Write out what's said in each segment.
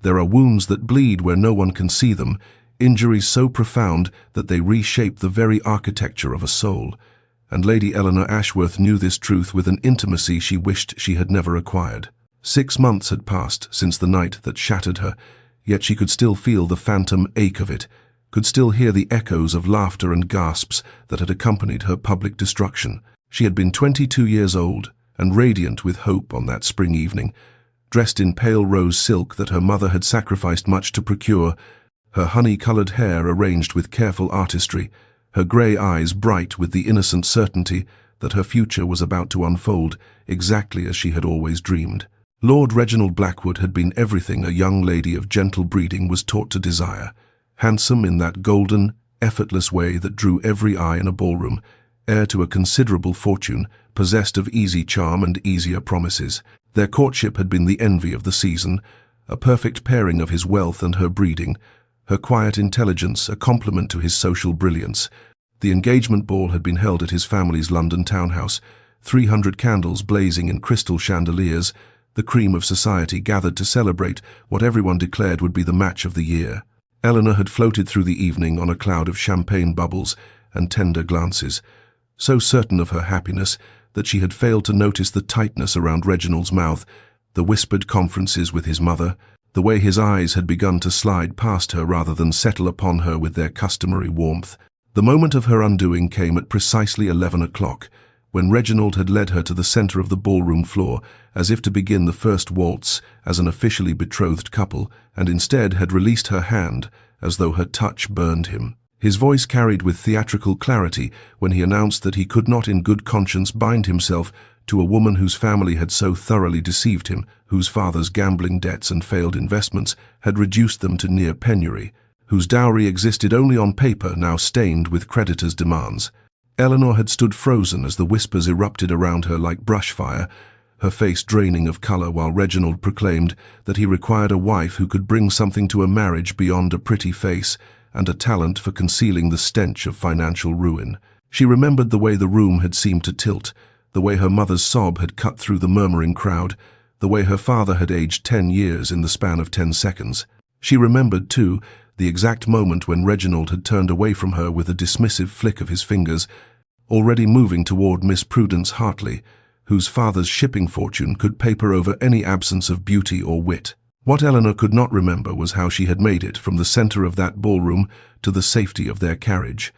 There are wounds that bleed where no one can see them, injuries so profound that they reshape the very architecture of a soul. And Lady Eleanor Ashworth knew this truth with an intimacy she wished she had never acquired. 6 months had passed since the night that shattered her, yet she could still feel the phantom ache of it, could still hear the echoes of laughter and gasps that had accompanied her public destruction. She had been 22 years old and radiant with hope on that spring evening, dressed in pale rose silk that her mother had sacrificed much to procure, her honey-colored hair arranged with careful artistry, her grey eyes bright with the innocent certainty that her future was about to unfold exactly as she had always dreamed. Lord Reginald Blackwood had been everything a young lady of gentle breeding was taught to desire, handsome in that golden, effortless way that drew every eye in a ballroom, heir to a considerable fortune, possessed of easy charm and easier promises. Their courtship had been the envy of the season, a perfect pairing of his wealth and her breeding, her quiet intelligence a complement to his social brilliance. The engagement ball had been held at his family's London townhouse, 300 candles blazing in crystal chandeliers, the cream of society gathered to celebrate what everyone declared would be the match of the year. Eleanor had floated through the evening on a cloud of champagne bubbles and tender glances, so certain of her happiness that she had failed to notice the tightness around Reginald's mouth, the whispered conferences with his mother, the way his eyes had begun to slide past her rather than settle upon her with their customary warmth. The moment of her undoing came at precisely 11 o'clock, when Reginald had led her to the center of the ballroom floor as if to begin the first waltz as an officially betrothed couple, and instead had released her hand as though her touch burned him. His voice carried with theatrical clarity when he announced that he could not in good conscience bind himself to a woman whose family had so thoroughly deceived him, whose father's gambling debts and failed investments had reduced them to near penury, whose dowry existed only on paper now stained with creditors' demands. Eleanor had stood frozen as the whispers erupted around her like brush fire, her face draining of color while Reginald proclaimed that he required a wife who could bring something to a marriage beyond a pretty face and a talent for concealing the stench of financial ruin. She remembered the way the room had seemed to tilt, the way her mother's sob had cut through the murmuring crowd, the way her father had aged 10 years in the span of 10 seconds. She remembered, too, the exact moment when Reginald had turned away from her with a dismissive flick of his fingers, already moving toward Miss Prudence Hartley, whose father's shipping fortune could paper over any absence of beauty or wit. What Eleanor could not remember was how she had made it from the center of that ballroom to the safety of their carriage,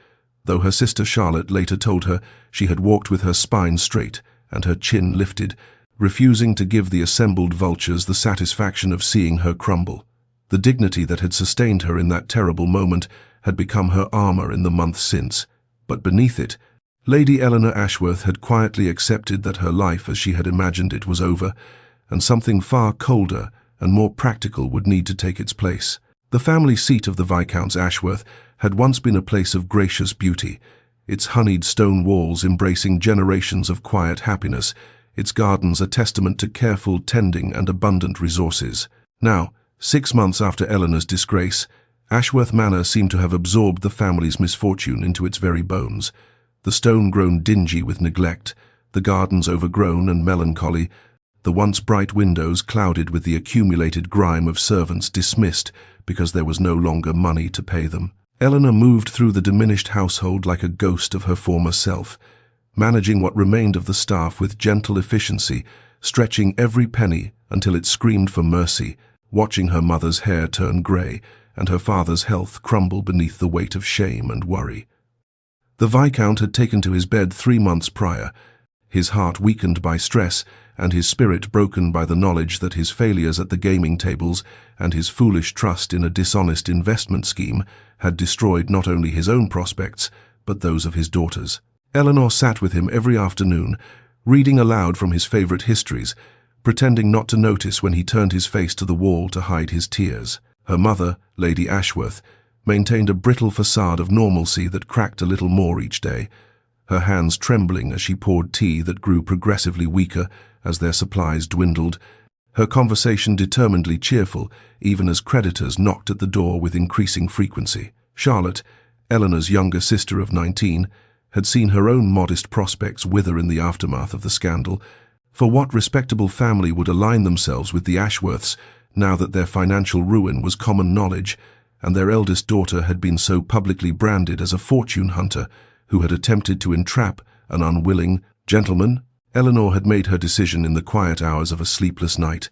though her sister Charlotte later told her she had walked with her spine straight and her chin lifted, refusing to give the assembled vultures the satisfaction of seeing her crumble. The dignity that had sustained her in that terrible moment had become her armor in the months since, but beneath it, Lady Eleanor Ashworth had quietly accepted that her life as she had imagined it was over, and something far colder and more practical would need to take its place. The family seat of the Viscounts Ashworth had once been a place of gracious beauty, its honeyed stone walls embracing generations of quiet happiness, its gardens a testament to careful tending and abundant resources. Now, 6 months after Eleanor's disgrace, Ashworth Manor seemed to have absorbed the family's misfortune into its very bones. The stone grown dingy with neglect, the gardens overgrown and melancholy, the once bright windows clouded with the accumulated grime of servants dismissed because there was no longer money to pay them. Eleanor moved through the diminished household like a ghost of her former self, managing what remained of the staff with gentle efficiency, stretching every penny until it screamed for mercy, watching her mother's hair turn grey and her father's health crumble beneath the weight of shame and worry. The Viscount had taken to his bed 3 months prior, his heart weakened by stress and his spirit broken by the knowledge that his failures at the gaming tables and his foolish trust in a dishonest investment scheme had destroyed not only his own prospects, but those of his daughters. Eleanor sat with him every afternoon, reading aloud from his favorite histories, pretending not to notice when he turned his face to the wall to hide his tears. Her mother, Lady Ashworth, maintained a brittle facade of normalcy that cracked a little more each day, her hands trembling as she poured tea that grew progressively weaker as their supplies dwindled, her conversation determinedly cheerful even as creditors knocked at the door with increasing frequency. Charlotte, Eleanor's younger sister of 19, had seen her own modest prospects wither in the aftermath of the scandal. For what respectable family would align themselves with the Ashworths now that their financial ruin was common knowledge, and their eldest daughter had been so publicly branded as a fortune hunter who had attempted to entrap an unwilling gentleman. Eleanor had made her decision in the quiet hours of a sleepless night,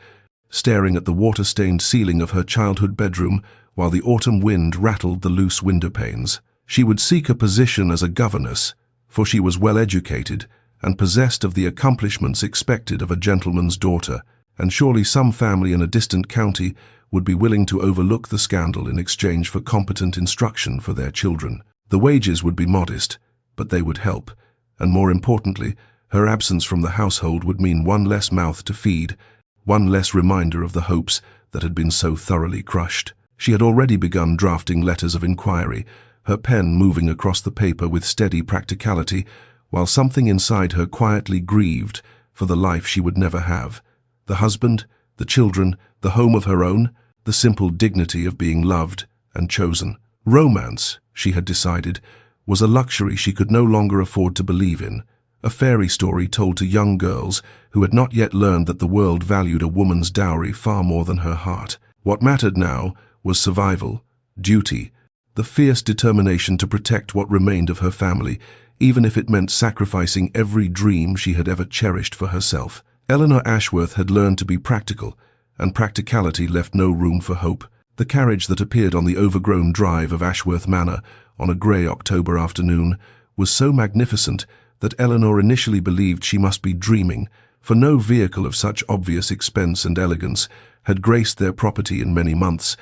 staring at the water-stained ceiling of her childhood bedroom while the autumn wind rattled the loose window panes. She would seek a position as a governess, for she was well-educated and possessed of the accomplishments expected of a gentleman's daughter, and surely some family in a distant county would be willing to overlook the scandal in exchange for competent instruction for their children. The wages would be modest, but they would help, and more importantly, her absence from the household would mean one less mouth to feed, one less reminder of the hopes that had been so thoroughly crushed. She had already begun drafting letters of inquiry, her pen moving across the paper with steady practicality, while something inside her quietly grieved for the life she would never have. The husband, the children, the home of her own, the simple dignity of being loved and chosen. Romance, she had decided, was a luxury she could no longer afford to believe in, a fairy story told to young girls who had not yet learned that the world valued a woman's dowry far more than her heart. What mattered now was survival, duty, the fierce determination to protect what remained of her family, even if it meant sacrificing every dream she had ever cherished for herself. Eleanor Ashworth had learned to be practical, and practicality left no room for hope. The carriage that appeared on the overgrown drive of Ashworth Manor on a grey October afternoon was so magnificent that Eleanor initially believed she must be dreaming, for no vehicle of such obvious expense and elegance had graced their property in many months,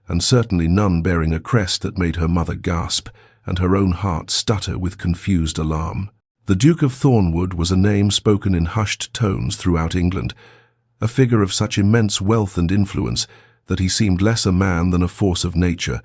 and certainly none bearing a crest that made her mother gasp and her own heart stutter with confused alarm. The Duke of Thornwood was a name spoken in hushed tones throughout England, a figure of such immense wealth and influence that he seemed less a man than a force of nature,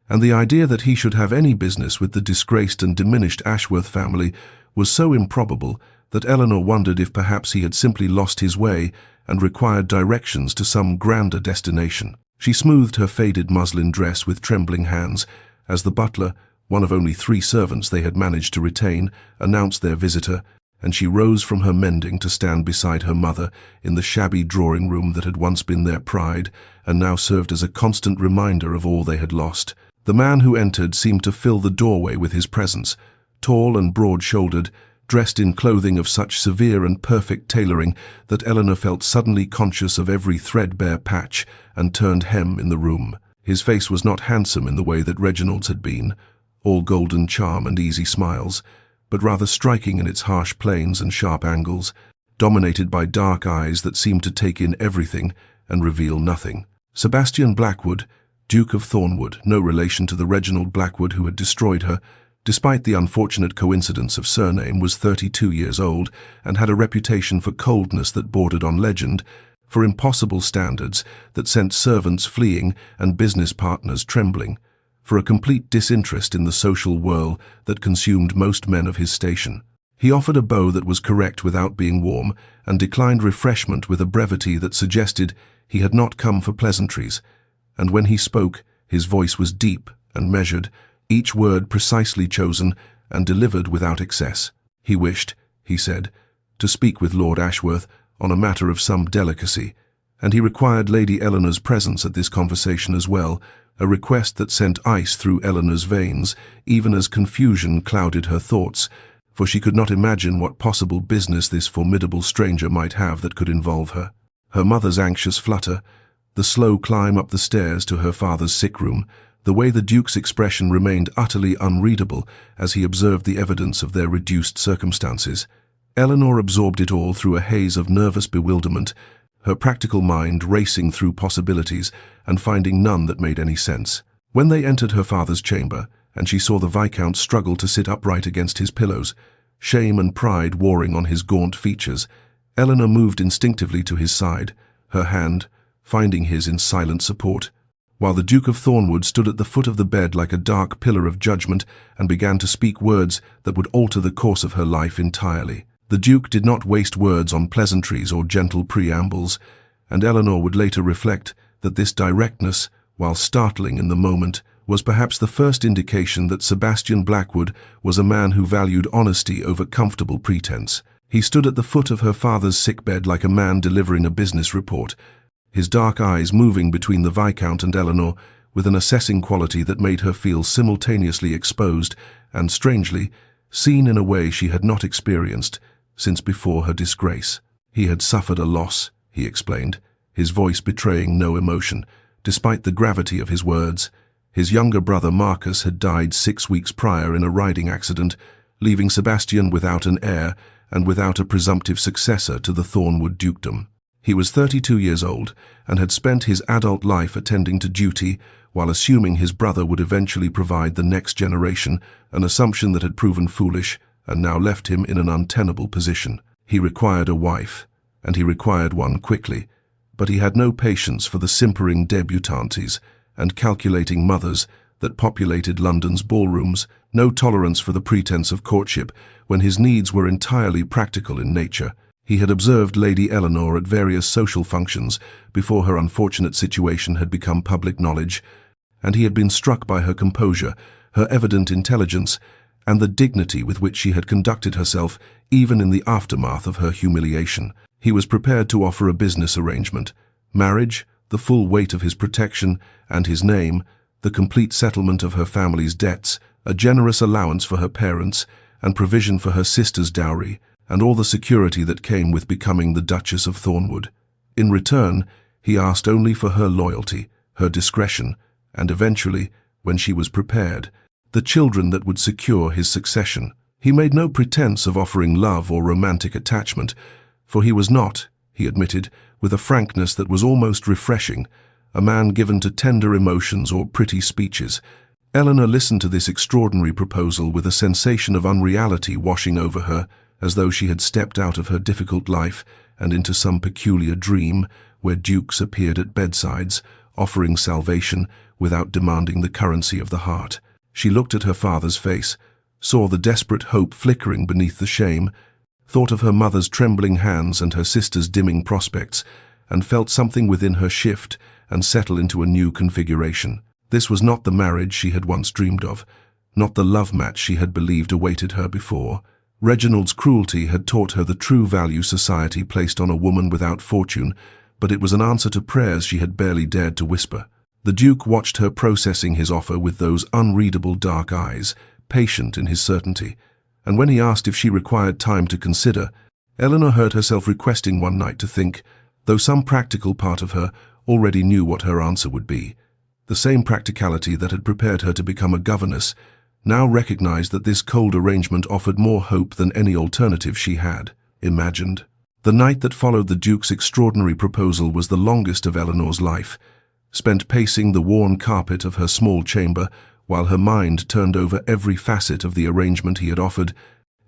and the idea that he should have any business with the disgraced and diminished Ashworth family was so improbable that Eleanor wondered if perhaps he had simply lost his way and required directions to some grander destination. She smoothed her faded muslin dress with trembling hands as the butler, one of only 3 servants they had managed to retain, announced their visitor, and she rose from her mending to stand beside her mother in the shabby drawing-room that had once been their pride and now served as a constant reminder of all they had lost. The man who entered seemed to fill the doorway with his presence, tall and broad-shouldered, dressed in clothing of such severe and perfect tailoring that Eleanor felt suddenly conscious of every threadbare patch and turned hem in the room. His face was not handsome in the way that Reginald's had been, all golden charm and easy smiles, but rather striking in its harsh planes and sharp angles, dominated by dark eyes that seemed to take in everything and reveal nothing. Sebastian Blackwood, Duke of Thornwood, no relation to the Reginald Blackwood who had destroyed her, despite the unfortunate coincidence of surname, was 32 years old and had a reputation for coldness that bordered on legend, for impossible standards that sent servants fleeing and business partners trembling, for a complete disinterest in the social whirl that consumed most men of his station. He offered a bow that was correct without being warm, and declined refreshment with a brevity that suggested he had not come for pleasantries, and when he spoke, his voice was deep and measured, each word precisely chosen and delivered without excess. He wished, he said, to speak with Lord Ashworth on a matter of some delicacy, and he required Lady Eleanor's presence at this conversation as well, a request that sent ice through Eleanor's veins, even as confusion clouded her thoughts, for she could not imagine what possible business this formidable stranger might have that could involve her. Her mother's anxious flutter, the slow climb up the stairs to her father's sick room, the way the Duke's expression remained utterly unreadable as he observed the evidence of their reduced circumstances. Eleanor absorbed it all through a haze of nervous bewilderment, her practical mind racing through possibilities and finding none that made any sense. When they entered her father's chamber, and she saw the Viscount struggle to sit upright against his pillows, shame and pride warring on his gaunt features, Eleanor moved instinctively to his side, her hand finding his in silent support, while the Duke of Thornwood stood at the foot of the bed like a dark pillar of judgment and began to speak words that would alter the course of her life entirely. The Duke did not waste words on pleasantries or gentle preambles, and Eleanor would later reflect that this directness, while startling in the moment, was perhaps the first indication that Sebastian Blackwood was a man who valued honesty over comfortable pretense. He stood at the foot of her father's sickbed like a man delivering a business report, his dark eyes moving between the Viscount and Eleanor with an assessing quality that made her feel simultaneously exposed and, strangely, seen in a way she had not experienced since before her disgrace. He had suffered a loss, he explained, his voice betraying no emotion, despite the gravity of his words. His younger brother Marcus had died 6 weeks prior in a riding accident, leaving Sebastian without an heir and without a presumptive successor to the Thornwood dukedom. He was 32 years old and had spent his adult life attending to duty while assuming his brother would eventually provide the next generation, an assumption that had proven foolish and now left him in an untenable position. He required a wife, and he required one quickly, but he had no patience for the simpering debutantes and calculating mothers that populated London's ballrooms, no tolerance for the pretense of courtship when his needs were entirely practical in nature. He had observed Lady Eleanor at various social functions before her unfortunate situation had become public knowledge, and he had been struck by her composure, her evident intelligence, and the dignity with which she had conducted herself even in the aftermath of her humiliation. He was prepared to offer a business arrangement: marriage, the full weight of his protection and his name, the complete settlement of her family's debts, a generous allowance for her parents, and provision for her sister's dowry, and all the security that came with becoming the Duchess of Thornwood. In return, he asked only for her loyalty, her discretion, and eventually, when she was prepared, the children that would secure his succession. He made no pretense of offering love or romantic attachment, for he was not, he admitted, with a frankness that was almost refreshing, a man given to tender emotions or pretty speeches. Eleanor listened to this extraordinary proposal with a sensation of unreality washing over her, as though she had stepped out of her difficult life and into some peculiar dream where dukes appeared at bedsides, offering salvation without demanding the currency of the heart. She looked at her father's face, saw the desperate hope flickering beneath the shame, thought of her mother's trembling hands and her sister's dimming prospects, and felt something within her shift and settle into a new configuration. This was not the marriage she had once dreamed of, not the love match she had believed awaited her before. Reginald's cruelty had taught her the true value society placed on a woman without fortune, but it was an answer to prayers she had barely dared to whisper. The Duke watched her processing his offer with those unreadable dark eyes, patient in his certainty, and when he asked if she required time to consider, Eleanor heard herself requesting one night to think, though some practical part of her already knew what her answer would be. The same practicality that had prepared her to become a governess now recognized that this cold arrangement offered more hope than any alternative she had imagined. The night that followed the Duke's extraordinary proposal was the longest of Eleanor's life, spent pacing the worn carpet of her small chamber while her mind turned over every facet of the arrangement he had offered,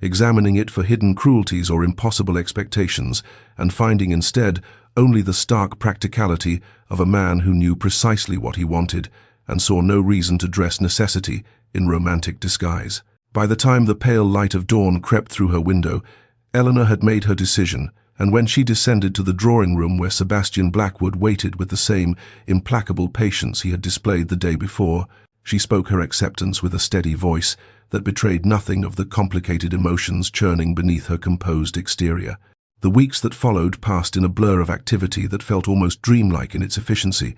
examining it for hidden cruelties or impossible expectations, and finding instead only the stark practicality of a man who knew precisely what he wanted and saw no reason to dress necessity in romantic disguise. By the time the pale light of dawn crept through her window, Eleanor had made her decision, and when she descended to the drawing-room where Sebastian Blackwood waited with the same implacable patience he had displayed the day before, she spoke her acceptance with a steady voice that betrayed nothing of the complicated emotions churning beneath her composed exterior. The weeks that followed passed in a blur of activity that felt almost dreamlike in its efficiency,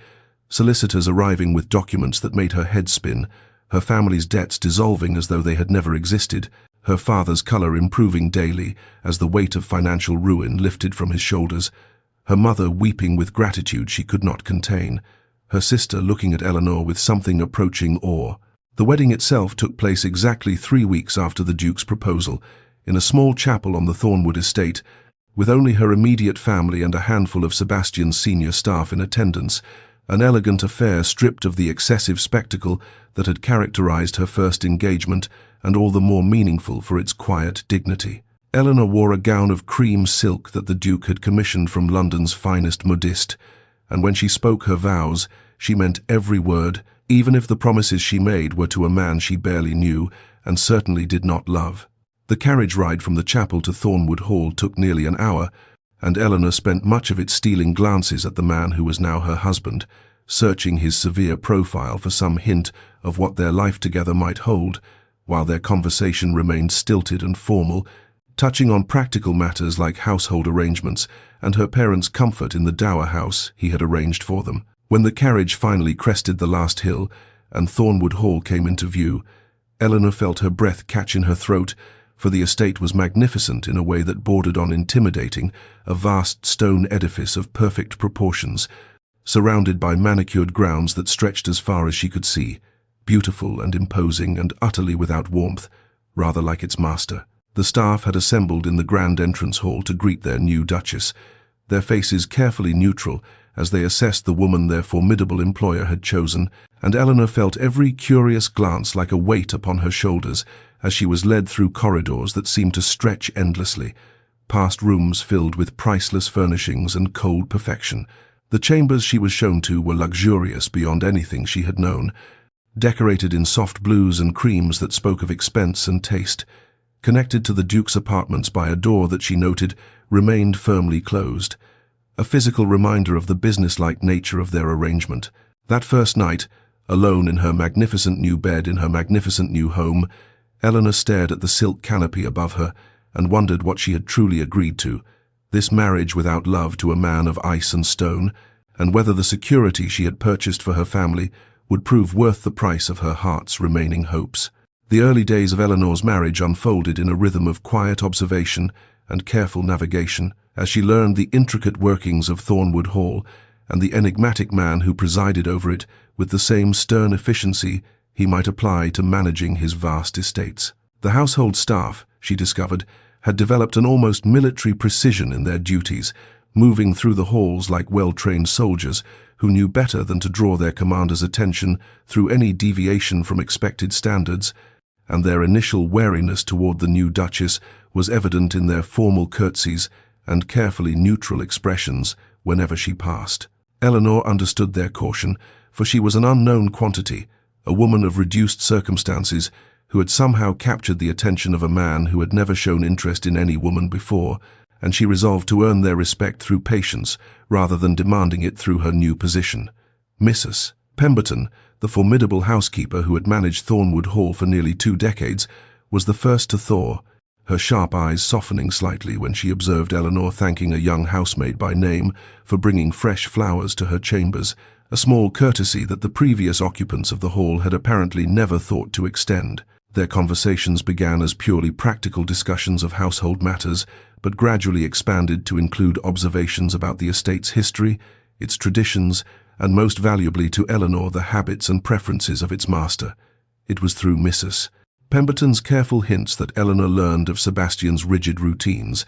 solicitors arriving with documents that made her head spin, her family's debts dissolving as though they had never existed, her father's color improving daily as the weight of financial ruin lifted from his shoulders, her mother weeping with gratitude she could not contain, her sister looking at Eleanor with something approaching awe. The wedding itself took place exactly 3 weeks after the Duke's proposal, in a small chapel on the Thornwood estate, with only her immediate family and a handful of Sebastian's senior staff in attendance, an elegant affair stripped of the excessive spectacle that had characterized her first engagement and all the more meaningful for its quiet dignity. Eleanor wore a gown of cream silk that the Duke had commissioned from London's finest modiste, and when she spoke her vows, she meant every word, even if the promises she made were to a man she barely knew and certainly did not love. The carriage ride from the chapel to Thornwood Hall took nearly an hour, and Eleanor spent much of it stealing glances at the man who was now her husband, searching his severe profile for some hint of what their life together might hold, while their conversation remained stilted and formal, touching on practical matters like household arrangements and her parents' comfort in the dower house he had arranged for them. When the carriage finally crested the last hill and Thornwood Hall came into view, Eleanor felt her breath catch in her throat, for the estate was magnificent in a way that bordered on intimidating, a vast stone edifice of perfect proportions, surrounded by manicured grounds that stretched as far as she could see, beautiful and imposing and utterly without warmth, rather like its master. The staff had assembled in the grand entrance hall to greet their new duchess, their faces carefully neutral as they assessed the woman their formidable employer had chosen, and Eleanor felt every curious glance like a weight upon her shoulders as she was led through corridors that seemed to stretch endlessly, past rooms filled with priceless furnishings and cold perfection. The chambers she was shown to were luxurious beyond anything she had known, decorated in soft blues and creams that spoke of expense and taste, connected to the Duke's apartments by a door that she noted remained firmly closed, a physical reminder of the businesslike nature of their arrangement. That first night, alone in her magnificent new bed in her magnificent new home, Eleanor stared at the silk canopy above her and wondered what she had truly agreed to, this marriage without love to a man of ice and stone, and whether the security she had purchased for her family would prove worth the price of her heart's remaining hopes. The early days of Eleanor's marriage unfolded in a rhythm of quiet observation and careful navigation, as she learned the intricate workings of Thornwood Hall and the enigmatic man who presided over it with the same stern efficiency he might apply to managing his vast estates. The household staff, she discovered, had developed an almost military precision in their duties, moving through the halls like well-trained soldiers who knew better than to draw their commander's attention through any deviation from expected standards, and their initial wariness toward the new duchess was evident in their formal curtsies and carefully neutral expressions whenever she passed. Eleanor understood their caution, for she was an unknown quantity, a woman of reduced circumstances who had somehow captured the attention of a man who had never shown interest in any woman before, and she resolved to earn their respect through patience rather than demanding it through her new position. Mrs. Pemberton, the formidable housekeeper who had managed Thornwood Hall for nearly 2 decades, was the first to thaw, her sharp eyes softening slightly when she observed Eleanor thanking a young housemaid by name for bringing fresh flowers to her chambers, a small courtesy that the previous occupants of the hall had apparently never thought to extend. Their conversations began as purely practical discussions of household matters, but gradually expanded to include observations about the estate's history, its traditions, and most valuably to Eleanor the habits and preferences of its master. It was through Mrs. Pemberton's careful hints that Eleanor learned of Sebastian's rigid routines,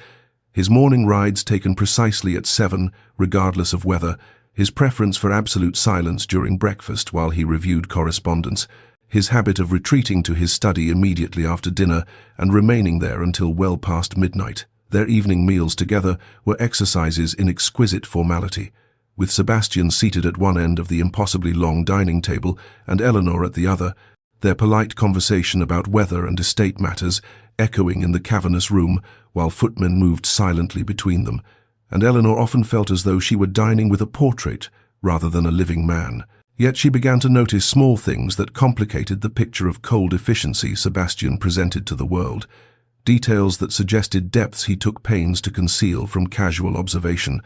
his morning rides taken precisely at 7, regardless of weather, his preference for absolute silence during breakfast while he reviewed correspondence, his habit of retreating to his study immediately after dinner and remaining there until well past midnight. Their evening meals together were exercises in exquisite formality, with Sebastian seated at one end of the impossibly long dining table and Eleanor at the other, their polite conversation about weather and estate matters echoing in the cavernous room while footmen moved silently between them, and Eleanor often felt as though she were dining with a portrait rather than a living man. Yet she began to notice small things that complicated the picture of cold efficiency Sebastian presented to the world, details that suggested depths he took pains to conceal from casual observation.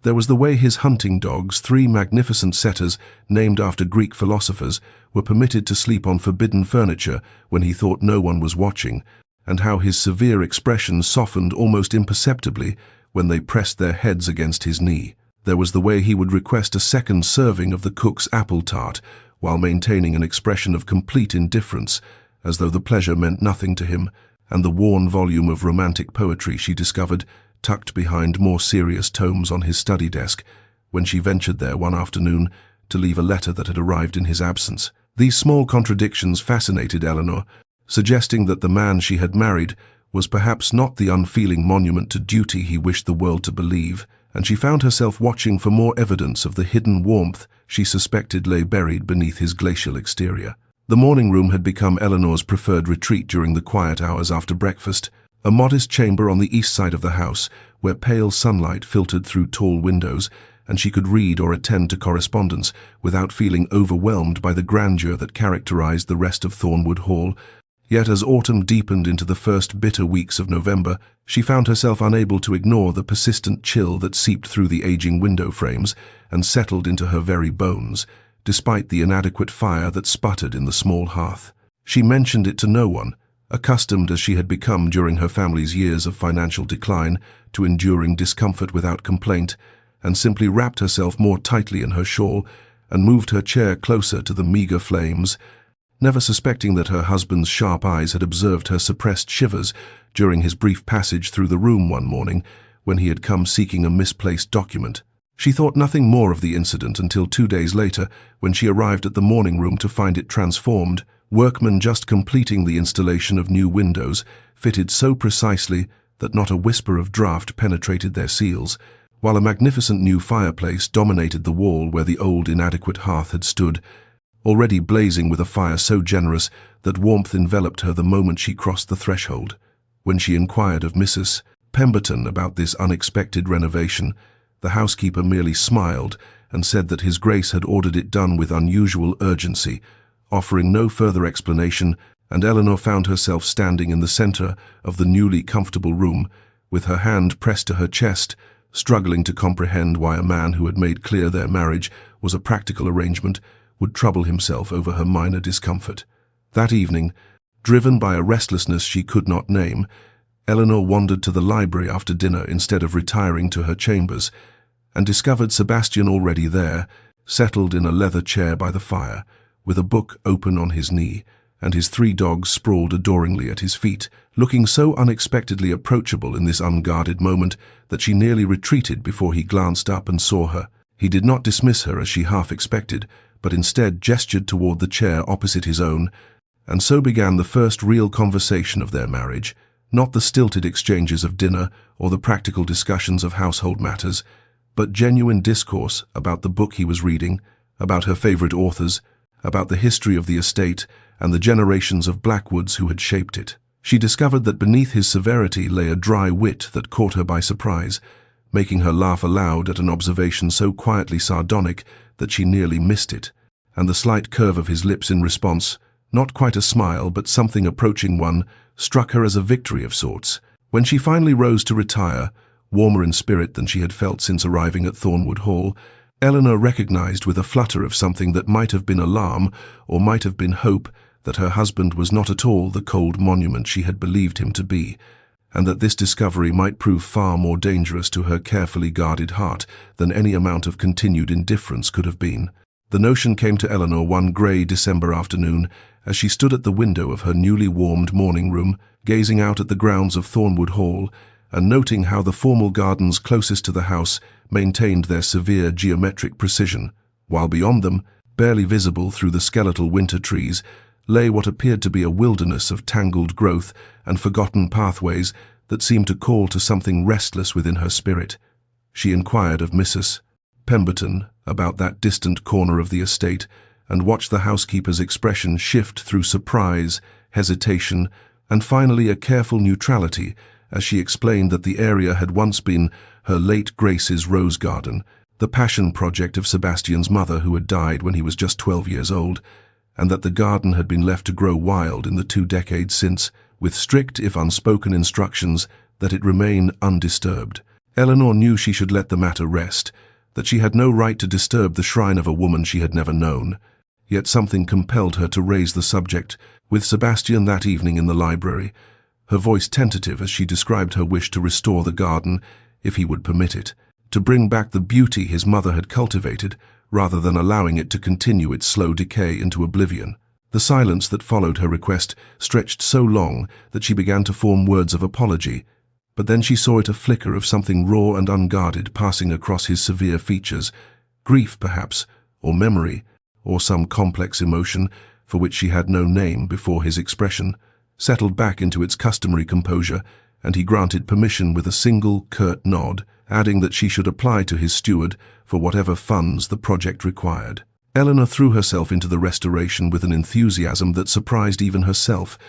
There was the way his hunting dogs, 3 magnificent setters named after Greek philosophers, were permitted to sleep on forbidden furniture when he thought no one was watching, and how his severe expression softened almost imperceptibly when they pressed their heads against his knee. There was the way he would request a second serving of the cook's apple tart while maintaining an expression of complete indifference, as though the pleasure meant nothing to him, and the worn volume of romantic poetry she discovered tucked behind more serious tomes on his study desk when she ventured there one afternoon to leave a letter that had arrived in his absence. These small contradictions fascinated Eleanor, suggesting that the man she had married was perhaps not the unfeeling monument to duty he wished the world to believe, and she found herself watching for more evidence of the hidden warmth she suspected lay buried beneath his glacial exterior. The morning room had become Eleanor's preferred retreat during the quiet hours after breakfast, a modest chamber on the east side of the house where pale sunlight filtered through tall windows and she could read or attend to correspondence without feeling overwhelmed by the grandeur that characterized the rest of Thornwood Hall. Yet as autumn deepened into the first bitter weeks of November, she found herself unable to ignore the persistent chill that seeped through the aging window frames and settled into her very bones, despite the inadequate fire that sputtered in the small hearth. She mentioned it to no one, accustomed as she had become during her family's years of financial decline to enduring discomfort without complaint, and simply wrapped herself more tightly in her shawl and moved her chair closer to the meager flames, never suspecting that her husband's sharp eyes had observed her suppressed shivers during his brief passage through the room one morning when he had come seeking a misplaced document. She thought nothing more of the incident until 2 days later, when she arrived at the morning room to find it transformed, workmen just completing the installation of new windows, fitted so precisely that not a whisper of draught penetrated their seals, while a magnificent new fireplace dominated the wall where the old inadequate hearth had stood, already blazing with a fire so generous that warmth enveloped her the moment she crossed the threshold. When she inquired of Mrs. Pemberton about this unexpected renovation, the housekeeper merely smiled and said that His Grace had ordered it done with unusual urgency, offering no further explanation, and Eleanor found herself standing in the center of the newly comfortable room, with her hand pressed to her chest, struggling to comprehend why a man who had made clear their marriage was a practical arrangement would trouble himself over her minor discomfort. That evening, driven by a restlessness she could not name, Eleanor wandered to the library after dinner instead of retiring to her chambers, and discovered Sebastian already there, settled in a leather chair by the fire, with a book open on his knee, and his 3 dogs sprawled adoringly at his feet, looking so unexpectedly approachable in this unguarded moment that she nearly retreated before he glanced up and saw her. He did not dismiss her as she half expected, but instead gestured toward the chair opposite his own, and so began the first real conversation of their marriage, not the stilted exchanges of dinner or the practical discussions of household matters, but genuine discourse about the book he was reading, about her favorite authors, about the history of the estate and the generations of Blackwoods who had shaped it. She discovered that beneath his severity lay a dry wit that caught her by surprise, making her laugh aloud at an observation so quietly sardonic that she nearly missed it, and the slight curve of his lips in response, not quite a smile but something approaching one, struck her as a victory of sorts. When she finally rose to retire, warmer in spirit than she had felt since arriving at Thornwood Hall, Eleanor recognized with a flutter of something that might have been alarm or might have been hope that her husband was not at all the cold monument she had believed him to be, and that this discovery might prove far more dangerous to her carefully guarded heart than any amount of continued indifference could have been. The notion came to Eleanor one grey December afternoon as she stood at the window of her newly warmed morning room, gazing out at the grounds of Thornwood Hall and noting how the formal gardens closest to the house maintained their severe geometric precision, while beyond them, barely visible through the skeletal winter trees, lay what appeared to be a wilderness of tangled growth and forgotten pathways that seemed to call to something restless within her spirit. She inquired of Mrs. Pemberton about that distant corner of the estate and watched the housekeeper's expression shift through surprise, hesitation, and finally a careful neutrality as she explained that the area had once been her late Grace's rose garden, the passion project of Sebastian's mother who had died when he was just 12 years old, and that the garden had been left to grow wild in the 2 decades since, with strict if unspoken instructions that it remain undisturbed. Eleanor knew she should let the matter rest, that she had no right to disturb the shrine of a woman she had never known, yet something compelled her to raise the subject with Sebastian that evening in the library, her voice tentative as she described her wish to restore the garden, if he would permit it, to bring back the beauty his mother had cultivated, rather than allowing it to continue its slow decay into oblivion. The silence that followed her request stretched so long that she began to form words of apology, but then she saw it a flicker of something raw and unguarded passing across his severe features, grief perhaps, or memory, or some complex emotion for which she had no name before his expression, settled back into its customary composure, and he granted permission with a single curt nod, adding that she should apply to his steward for whatever funds the project required. Eleanor threw herself into the restoration with an enthusiasm that surprised even herself,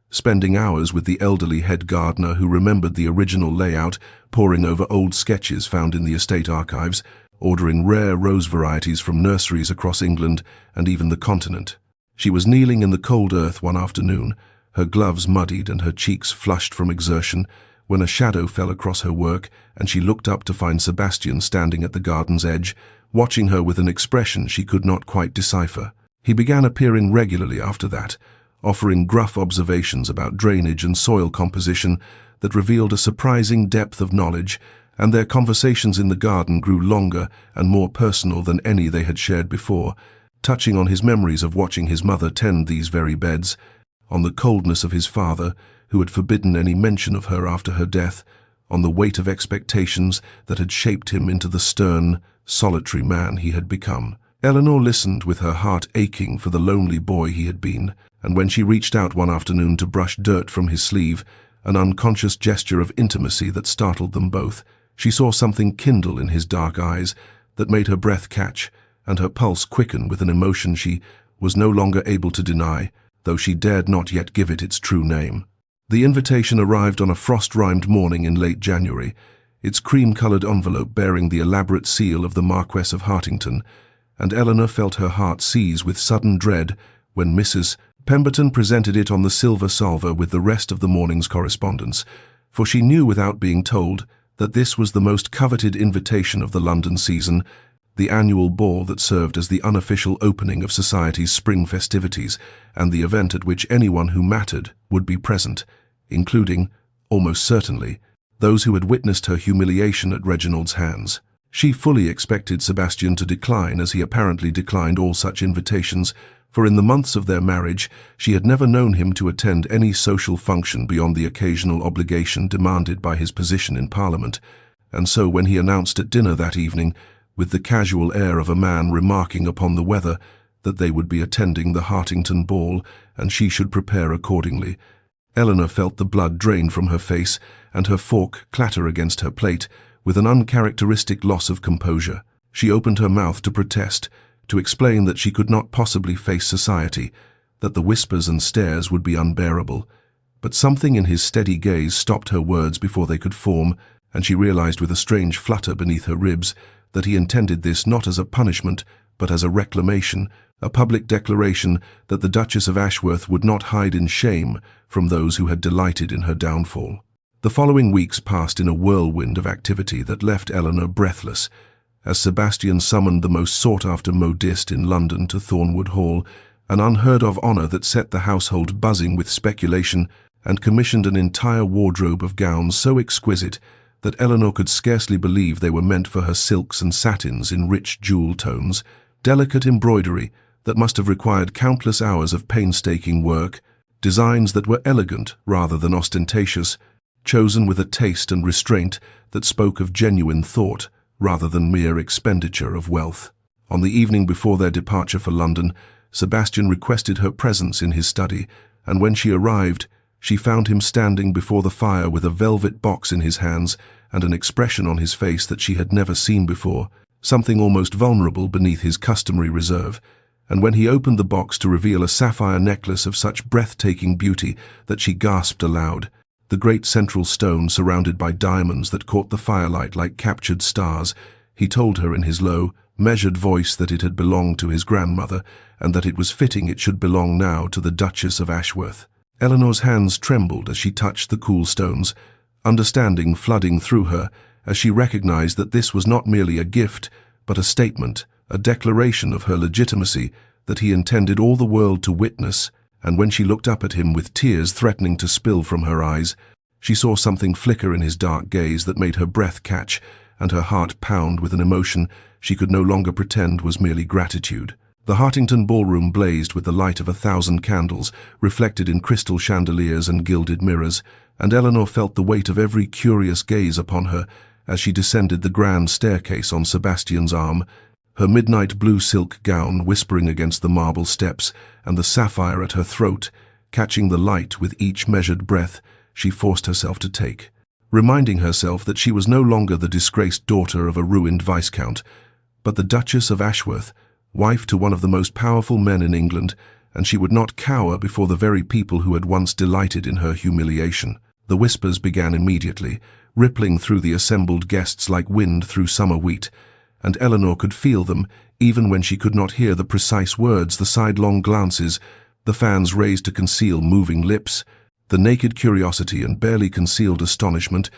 spending hours with the elderly head gardener who remembered the original layout, poring over old sketches found in the estate archives, ordering rare rose varieties from nurseries across England and even the continent. She was kneeling in the cold earth one afternoon, her gloves muddied and her cheeks flushed from exertion, when a shadow fell across her work and she looked up to find Sebastian standing at the garden's edge, watching her with an expression she could not quite decipher. He began appearing regularly after that, offering gruff observations about drainage and soil composition that revealed a surprising depth of knowledge, and their conversations in the garden grew longer and more personal than any they had shared before, touching on his memories of watching his mother tend these very beds, on the coldness of his father, who had forbidden any mention of her after her death, on the weight of expectations that had shaped him into the stern, solitary man he had become. Eleanor listened with her heart aching for the lonely boy he had been, and when she reached out one afternoon to brush dirt from his sleeve, an unconscious gesture of intimacy that startled them both, she saw something kindle in his dark eyes that made her breath catch and her pulse quicken with an emotion she was no longer able to deny, though she dared not yet give it its true name. The invitation arrived on a frost-rimed morning in late January, its cream-colored envelope bearing the elaborate seal of the Marquess of Hartington, and Eleanor felt her heart seize with sudden dread when Mrs. Pemberton presented it on the silver salver with the rest of the morning's correspondence, for she knew without being told that this was the most coveted invitation of the London season, the annual ball that served as the unofficial opening of society's spring festivities, and the event at which anyone who mattered would be present, including, almost certainly, those who had witnessed her humiliation at Reginald's hands. She fully expected Sebastian to decline, as he apparently declined all such invitations, for in the months of their marriage she had never known him to attend any social function beyond the occasional obligation demanded by his position in Parliament, and so when he announced at dinner that evening, with the casual air of a man remarking upon the weather, that they would be attending the Hartington ball and she should prepare accordingly, Eleanor felt the blood drain from her face and her fork clatter against her plate with an uncharacteristic loss of composure. She opened her mouth to protest, to explain that she could not possibly face society, that the whispers and stares would be unbearable, but something in his steady gaze stopped her words before they could form, and she realized with a strange flutter beneath her ribs that he intended this not as a punishment, but as a reclamation, a public declaration that the Duchess of Ashworth would not hide in shame from those who had delighted in her downfall. The following weeks passed in a whirlwind of activity that left Eleanor breathless, as Sebastian summoned the most sought-after modiste in London to Thornwood Hall, an unheard-of honour that set the household buzzing with speculation, and commissioned an entire wardrobe of gowns so exquisite that Eleanor could scarcely believe they were meant for her silks and satins in rich jewel tones, delicate embroidery that must have required countless hours of painstaking work, designs that were elegant rather than ostentatious, chosen with a taste and restraint that spoke of genuine thought rather than mere expenditure of wealth. On the evening before their departure for London, Sebastian requested her presence in his study, and when she arrived, she found him standing before the fire with a velvet box in his hands and an expression on his face that she had never seen before, something almost vulnerable beneath his customary reserve, and when he opened the box to reveal a sapphire necklace of such breathtaking beauty that she gasped aloud, the great central stone surrounded by diamonds that caught the firelight like captured stars, he told her in his low, measured voice that it had belonged to his grandmother and that it was fitting it should belong now to the Duchess of Ashworth. Eleanor's hands trembled as she touched the cool stones, understanding flooding through her as she recognized that this was not merely a gift, but a statement, a declaration of her legitimacy that he intended all the world to witness, and when she looked up at him with tears threatening to spill from her eyes, she saw something flicker in his dark gaze that made her breath catch and her heart pound with an emotion she could no longer pretend was merely gratitude. The Hartington ballroom blazed with the light of 1,000 candles, reflected in crystal chandeliers and gilded mirrors, and Eleanor felt the weight of every curious gaze upon her as she descended the grand staircase on Sebastian's arm, her midnight blue silk gown whispering against the marble steps and the sapphire at her throat, catching the light with each measured breath she forced herself to take, reminding herself that she was no longer the disgraced daughter of a ruined viscount, but the Duchess of Ashworth, wife to one of the most powerful men in England, and she would not cower before the very people who had once delighted in her humiliation. The whispers began immediately, rippling through the assembled guests like wind through summer wheat, and Eleanor could feel them, even when she could not hear the precise words, the sidelong glances, the fans raised to conceal moving lips, the naked curiosity and barely concealed astonishment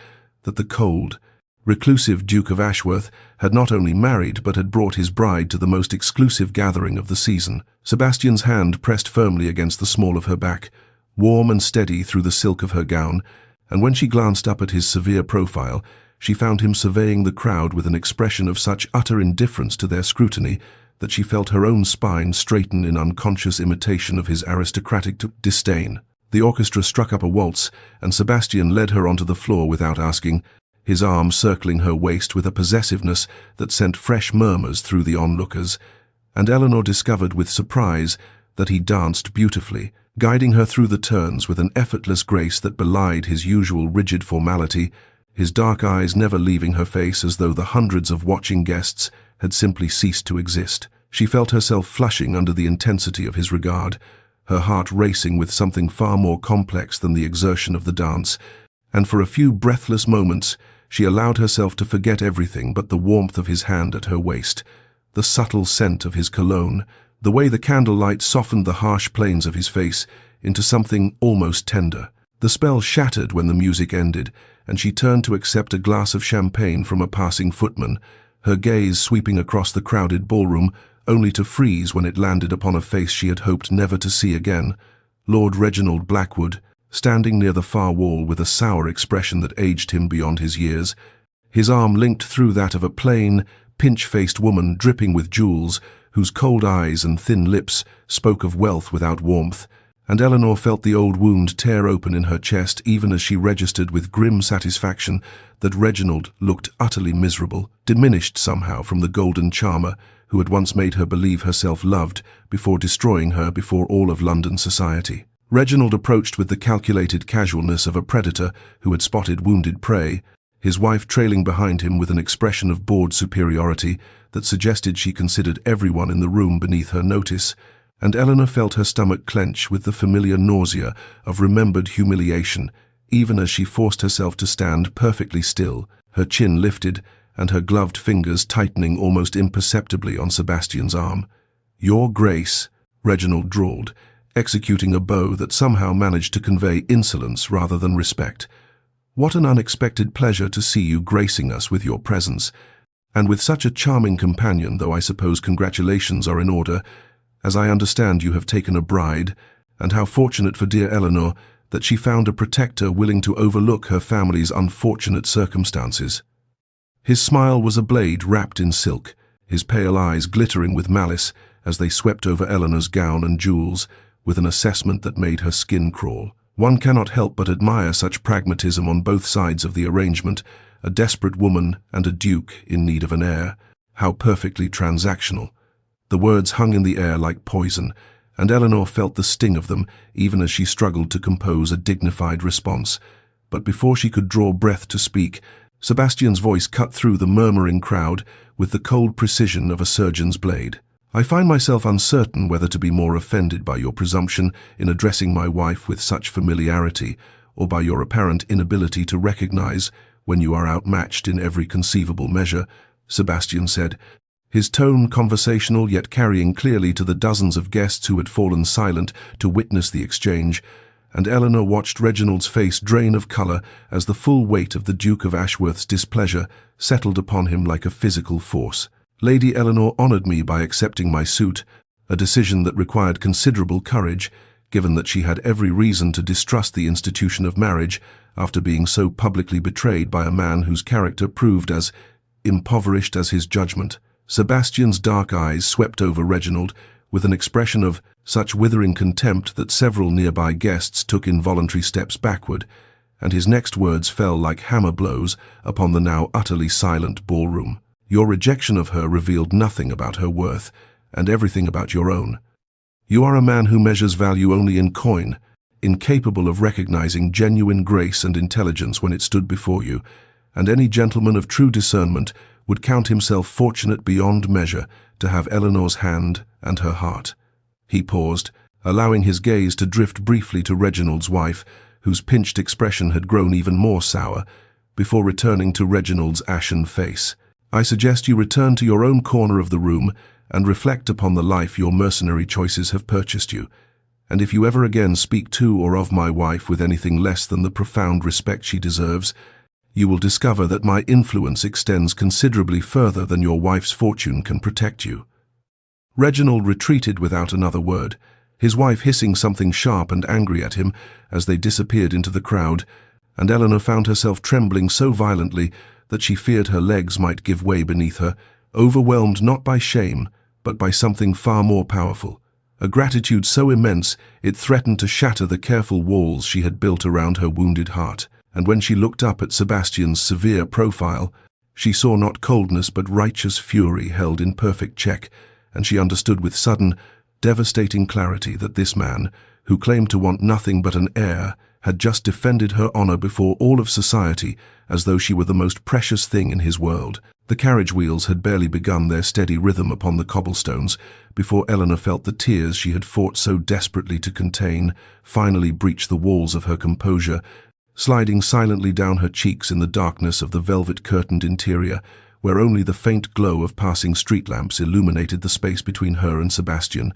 that the cold, reclusive Duke of Ashworth had not only married but had brought his bride to the most exclusive gathering of the season. Sebastian's hand pressed firmly against the small of her back, warm and steady through the silk of her gown, and when she glanced up at his severe profile, she found him surveying the crowd with an expression of such utter indifference to their scrutiny that she felt her own spine straighten in unconscious imitation of his aristocratic disdain. The orchestra struck up a waltz, and Sebastian led her onto the floor without asking, his arm circling her waist with a possessiveness that sent fresh murmurs through the onlookers, and Eleanor discovered with surprise that he danced beautifully, guiding her through the turns with an effortless grace that belied his usual rigid formality, his dark eyes never leaving her face as though the hundreds of watching guests had simply ceased to exist. She felt herself flushing under the intensity of his regard, her heart racing with something far more complex than the exertion of the dance, and for a few breathless moments she allowed herself to forget everything but the warmth of his hand at her waist, the subtle scent of his cologne, the way the candlelight softened the harsh planes of his face into something almost tender. The spell shattered when the music ended, and she turned to accept a glass of champagne from a passing footman, her gaze sweeping across the crowded ballroom, only to freeze when it landed upon a face she had hoped never to see again, Lord Reginald Blackwood, standing near the far wall with a sour expression that aged him beyond his years, his arm linked through that of a plain, pinch-faced woman dripping with jewels, whose cold eyes and thin lips spoke of wealth without warmth, and Eleanor felt the old wound tear open in her chest even as she registered with grim satisfaction that Reginald looked utterly miserable, diminished somehow from the golden charmer who had once made her believe herself loved before destroying her before all of London society. Reginald approached with the calculated casualness of a predator who had spotted wounded prey, his wife trailing behind him with an expression of bored superiority that suggested she considered everyone in the room beneath her notice, and Eleanor felt her stomach clench with the familiar nausea of remembered humiliation, even as she forced herself to stand perfectly still, her chin lifted and her gloved fingers tightening almost imperceptibly on Sebastian's arm. "Your Grace," Reginald drawled, executing a bow that somehow managed to convey insolence rather than respect. "What an unexpected pleasure to see you gracing us with your presence, and with such a charming companion, though I suppose congratulations are in order, as I understand you have taken a bride, and how fortunate for dear Eleanor that she found a protector willing to overlook her family's unfortunate circumstances." His smile was a blade wrapped in silk, his pale eyes glittering with malice as they swept over Eleanor's gown and jewels, with an assessment that made her skin crawl. One cannot help but admire such pragmatism on both sides of the arrangement, a desperate woman and a duke in need of an heir. How perfectly transactional. The words hung in the air like poison, and Eleanor felt the sting of them even as she struggled to compose a dignified response. But before she could draw breath to speak, Sebastian's voice cut through the murmuring crowd with the cold precision of a surgeon's blade. "I find myself uncertain whether to be more offended by your presumption in addressing my wife with such familiarity, or by your apparent inability to recognize when you are outmatched in every conceivable measure," Sebastian said, his tone conversational yet carrying clearly to the dozens of guests who had fallen silent to witness the exchange, and Eleanor watched Reginald's face drain of colour as the full weight of the Duke of Ashworth's displeasure settled upon him like a physical force. "Lady Eleanor honoured me by accepting my suit, a decision that required considerable courage, given that she had every reason to distrust the institution of marriage after being so publicly betrayed by a man whose character proved as impoverished as his judgment." Sebastian's dark eyes swept over Reginald with an expression of such withering contempt that several nearby guests took involuntary steps backward, and his next words fell like hammer blows upon the now utterly silent ballroom. "Your rejection of her revealed nothing about her worth, and everything about your own. You are a man who measures value only in coin, incapable of recognizing genuine grace and intelligence when it stood before you, and any gentleman of true discernment would count himself fortunate beyond measure to have Eleanor's hand and her heart." He paused, allowing his gaze to drift briefly to Reginald's wife, whose pinched expression had grown even more sour, before returning to Reginald's ashen face. "I suggest you return to your own corner of the room and reflect upon the life your mercenary choices have purchased you. and if you ever again speak to or of my wife with anything less than the profound respect she deserves, you will discover that my influence extends considerably further than your wife's fortune can protect you." Reginald retreated without another word, his wife hissing something sharp and angry at him as they disappeared into the crowd, and Eleanor found herself trembling so violently that she feared her legs might give way beneath her, overwhelmed not by shame, but by something far more powerful, a gratitude so immense it threatened to shatter the careful walls she had built around her wounded heart. And when she looked up at Sebastian's severe profile, she saw not coldness but righteous fury held in perfect check, and she understood with sudden, devastating clarity that this man, who claimed to want nothing but an heir, had just defended her honor before all of society as though she were the most precious thing in his world. The carriage wheels had barely begun their steady rhythm upon the cobblestones before Eleanor felt the tears she had fought so desperately to contain finally breach the walls of her composure, sliding silently down her cheeks in the darkness of the velvet-curtained interior, where only the faint glow of passing street lamps illuminated the space between her and Sebastian,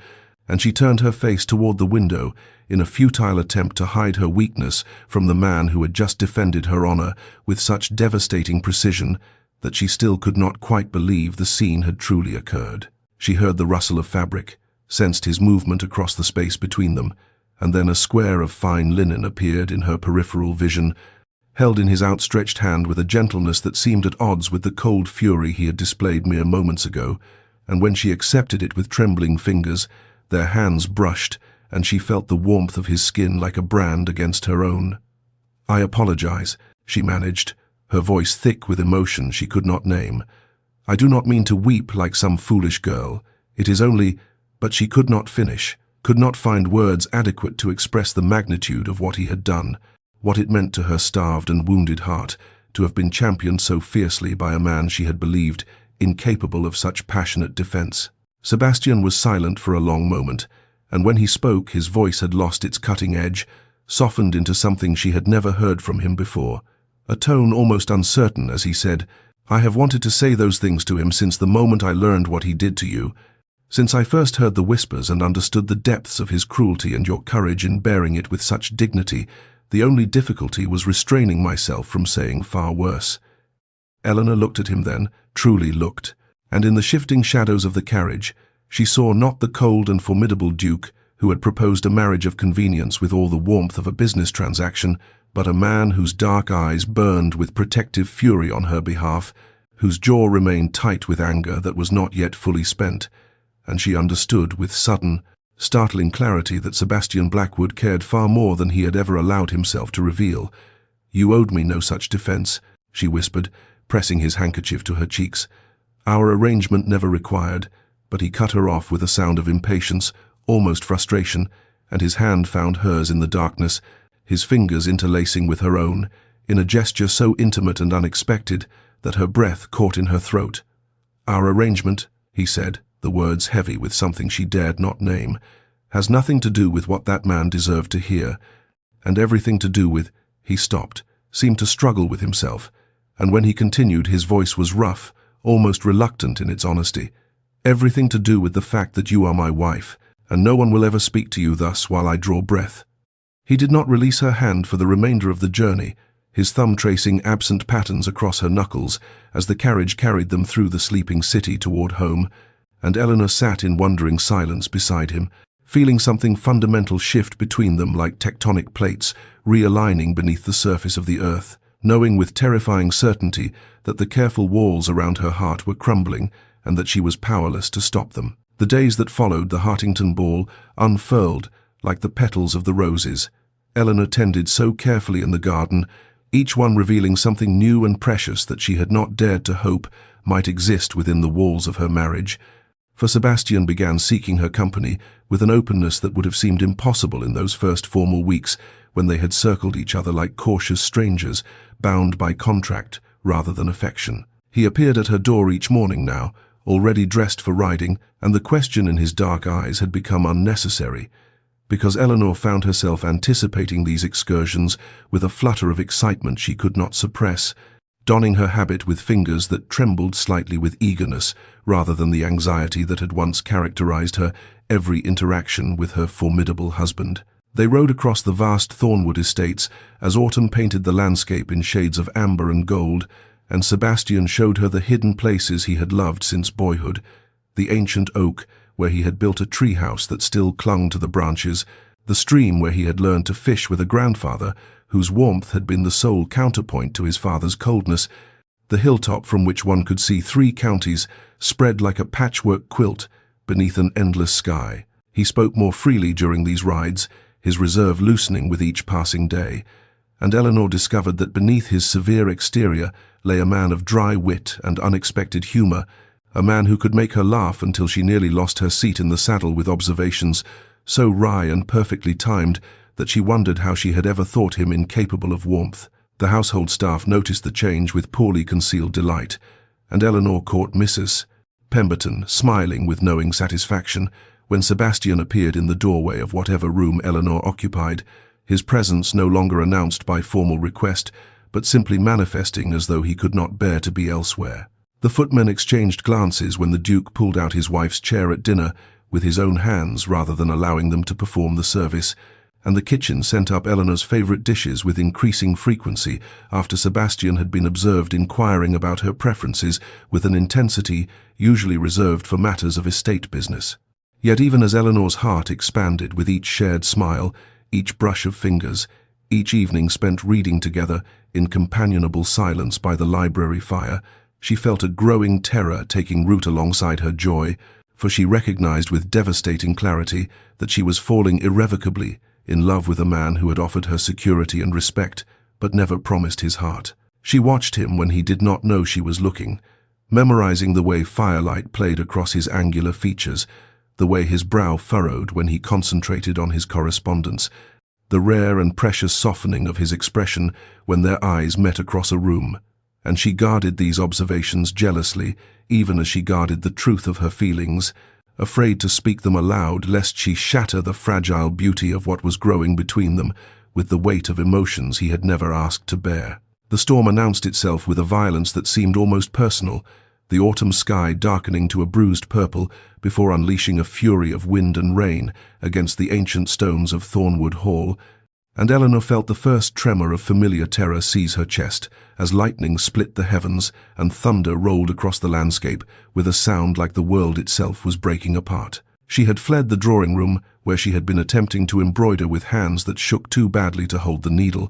and she turned her face toward the window in a futile attempt to hide her weakness from the man who had just defended her honor with such devastating precision that she still could not quite believe the scene had truly occurred. She heard the rustle of fabric, sensed his movement across the space between them, and then a square of fine linen appeared in her peripheral vision, held in his outstretched hand with a gentleness that seemed at odds with the cold fury he had displayed mere moments ago, and when she accepted it with trembling fingers, their hands brushed, and she felt the warmth of his skin like a brand against her own. "I apologize," she managed, her voice thick with emotion she could not name. "I do not mean to weep like some foolish girl. It is only—" But she could not finish, could not find words adequate to express the magnitude of what he had done, what it meant to her starved and wounded heart to have been championed so fiercely by a man she had believed incapable of such passionate defense. Sebastian was silent for a long moment, and when he spoke his voice had lost its cutting edge, softened into something she had never heard from him before, a tone almost uncertain as he said, "I have wanted to say those things to him since the moment I learned what he did to you. Since I first heard the whispers and understood the depths of his cruelty and your courage in bearing it with such dignity, the only difficulty was restraining myself from saying far worse." Eleanor looked at him then, truly looked, and in the shifting shadows of the carriage, she saw not the cold and formidable Duke who had proposed a marriage of convenience with all the warmth of a business transaction, but a man whose dark eyes burned with protective fury on her behalf, whose jaw remained tight with anger that was not yet fully spent, and she understood with sudden, startling clarity that Sebastian Blackwood cared far more than he had ever allowed himself to reveal. "You owed me no such defense," she whispered, pressing his handkerchief to her cheeks. "Our arrangement never required," but he cut her off with a sound of impatience, almost frustration, and his hand found hers in the darkness, his fingers interlacing with her own, in a gesture so intimate and unexpected that her breath caught in her throat. "Our arrangement," he said, the words heavy with something she dared not name, "has nothing to do with what that man deserved to hear, and everything to do with—" He stopped, seemed to struggle with himself, and when he continued his voice was rough, almost reluctant in its honesty. "Everything to do with the fact that you are my wife, and no one will ever speak to you thus while I draw breath." He did not release her hand for the remainder of the journey, his thumb tracing absent patterns across her knuckles as the carriage carried them through the sleeping city toward home, and Eleanor sat in wondering silence beside him, feeling something fundamental shift between them like tectonic plates realigning beneath the surface of the earth, knowing with terrifying certainty that the careful walls around her heart were crumbling and that she was powerless to stop them. The days that followed the Hartington ball unfurled like the petals of the roses Eleanor tended so carefully in the garden, each one revealing something new and precious that she had not dared to hope might exist within the walls of her marriage. For Sebastian began seeking her company with an openness that would have seemed impossible in those first formal weeks when they had circled each other like cautious strangers, bound by contract rather than affection. He appeared at her door each morning now, already dressed for riding, and the question in his dark eyes had become unnecessary, because Eleanor found herself anticipating these excursions with a flutter of excitement she could not suppress, donning her habit with fingers that trembled slightly with eagerness rather than the anxiety that had once characterized her every interaction with her formidable husband. They rode across the vast Thornwood estates as autumn painted the landscape in shades of amber and gold, and Sebastian showed her the hidden places he had loved since boyhood, the ancient oak where he had built a treehouse that still clung to the branches, the stream where he had learned to fish with a grandfather whose warmth had been the sole counterpoint to his father's coldness, the hilltop from which one could see 3 counties spread like a patchwork quilt beneath an endless sky. He spoke more freely during these rides, his reserve loosening with each passing day, and Eleanor discovered that beneath his severe exterior lay a man of dry wit and unexpected humor, a man who could make her laugh until she nearly lost her seat in the saddle with observations so wry and perfectly timed that she wondered how she had ever thought him incapable of warmth. The household staff noticed the change with poorly concealed delight, and Eleanor caught Mrs. Pemberton smiling with knowing satisfaction when Sebastian appeared in the doorway of whatever room Eleanor occupied, his presence no longer announced by formal request, but simply manifesting as though he could not bear to be elsewhere. The footmen exchanged glances when the Duke pulled out his wife's chair at dinner with his own hands rather than allowing them to perform the service, and the kitchen sent up Eleanor's favorite dishes with increasing frequency after Sebastian had been observed inquiring about her preferences with an intensity usually reserved for matters of estate business. Yet even as Eleanor's heart expanded with each shared smile, each brush of fingers, each evening spent reading together in companionable silence by the library fire, she felt a growing terror taking root alongside her joy, for she recognized with devastating clarity that she was falling irrevocably in love with a man who had offered her security and respect, but never promised his heart. She watched him when he did not know she was looking, memorizing the way firelight played across his angular features, the way his brow furrowed when he concentrated on his correspondence, the rare and precious softening of his expression when their eyes met across a room. And she guarded these observations jealously, even as she guarded the truth of her feelings, afraid to speak them aloud lest she shatter the fragile beauty of what was growing between them with the weight of emotions he had never asked to bear. The storm announced itself with a violence that seemed almost personal, the autumn sky darkening to a bruised purple before unleashing a fury of wind and rain against the ancient stones of Thornwood Hall, and Eleanor felt the first tremor of familiar terror seize her chest as lightning split the heavens and thunder rolled across the landscape with a sound like the world itself was breaking apart. She had fled the drawing room where she had been attempting to embroider with hands that shook too badly to hold the needle,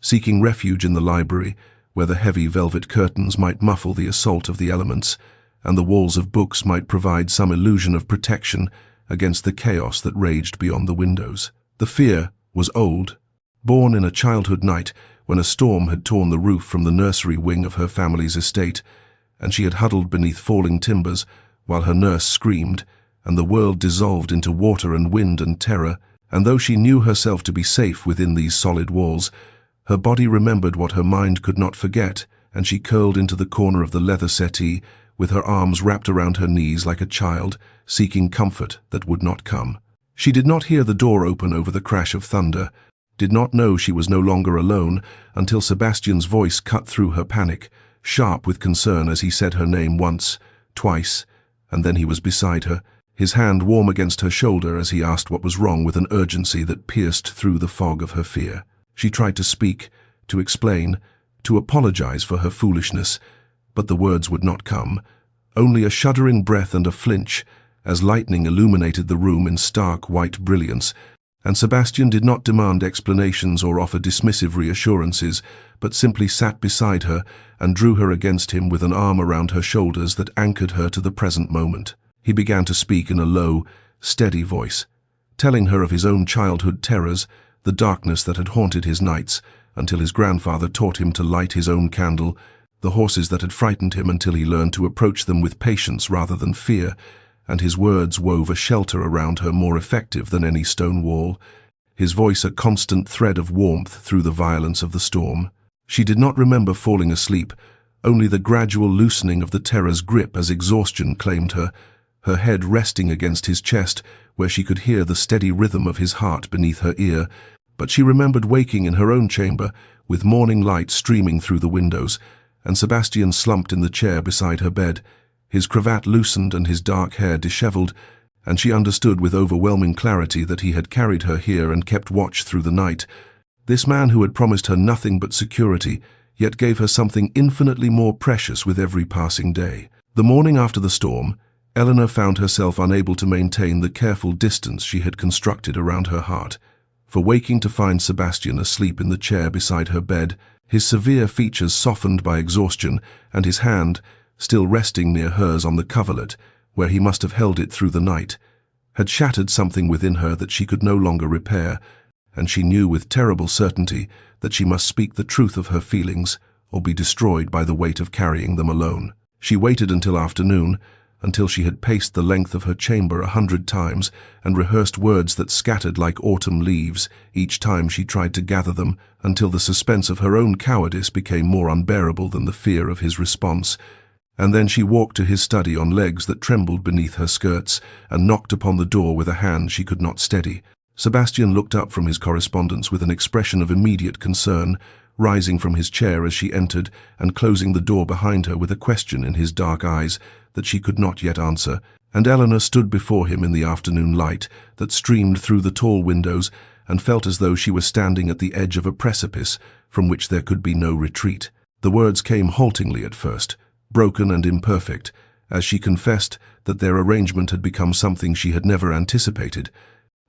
seeking refuge in the library where the heavy velvet curtains might muffle the assault of the elements and the walls of books might provide some illusion of protection against the chaos that raged beyond the windows. The fear was old, born in a childhood night when a storm had torn the roof from the nursery wing of her family's estate, and she had huddled beneath falling timbers while her nurse screamed, and the world dissolved into water and wind and terror, and though she knew herself to be safe within these solid walls, her body remembered what her mind could not forget, and she curled into the corner of the leather settee with her arms wrapped around her knees like a child, seeking comfort that would not come. She did not hear the door open over the crash of thunder, did not know she was no longer alone until Sebastian's voice cut through her panic, sharp with concern as he said her name once, twice, and then he was beside her, his hand warm against her shoulder as he asked what was wrong with an urgency that pierced through the fog of her fear. She tried to speak, to explain, to apologize for her foolishness, but the words would not come, only a shuddering breath and a flinch as lightning illuminated the room in stark white brilliance, and Sebastian did not demand explanations or offer dismissive reassurances, but simply sat beside her and drew her against him with an arm around her shoulders that anchored her to the present moment. He began to speak in a low, steady voice, telling her of his own childhood terrors, the darkness that had haunted his nights until his grandfather taught him to light his own candle, the horses that had frightened him until he learned to approach them with patience rather than fear, and his words wove a shelter around her more effective than any stone wall, his voice a constant thread of warmth through the violence of the storm. She did not remember falling asleep, only the gradual loosening of the terror's grip as exhaustion claimed her, her head resting against his chest where she could hear the steady rhythm of his heart beneath her ear, but she remembered waking in her own chamber with morning light streaming through the windows, and Sebastian slumped in the chair beside her bed, his cravat loosened and his dark hair disheveled, and she understood with overwhelming clarity that he had carried her here and kept watch through the night. This man who had promised her nothing but security, yet gave her something infinitely more precious with every passing day. The morning after the storm, Eleanor found herself unable to maintain the careful distance she had constructed around her heart. For waking to find Sebastian asleep in the chair beside her bed, his severe features softened by exhaustion, and his hand, still resting near hers on the coverlet, where he must have held it through the night, had shattered something within her that she could no longer repair, and she knew with terrible certainty that she must speak the truth of her feelings or be destroyed by the weight of carrying them alone. She waited until afternoon, until she had paced the length of her chamber 100 times and rehearsed words that scattered like autumn leaves each time she tried to gather them, until the suspense of her own cowardice became more unbearable than the fear of his response. And then she walked to his study on legs that trembled beneath her skirts and knocked upon the door with a hand she could not steady. Sebastian looked up from his correspondence with an expression of immediate concern, rising from his chair as she entered and closing the door behind her with a question in his dark eyes that she could not yet answer, and Eleanor stood before him in the afternoon light that streamed through the tall windows and felt as though she was standing at the edge of a precipice from which there could be no retreat. The words came haltingly at first, broken and imperfect, as she confessed that their arrangement had become something she had never anticipated,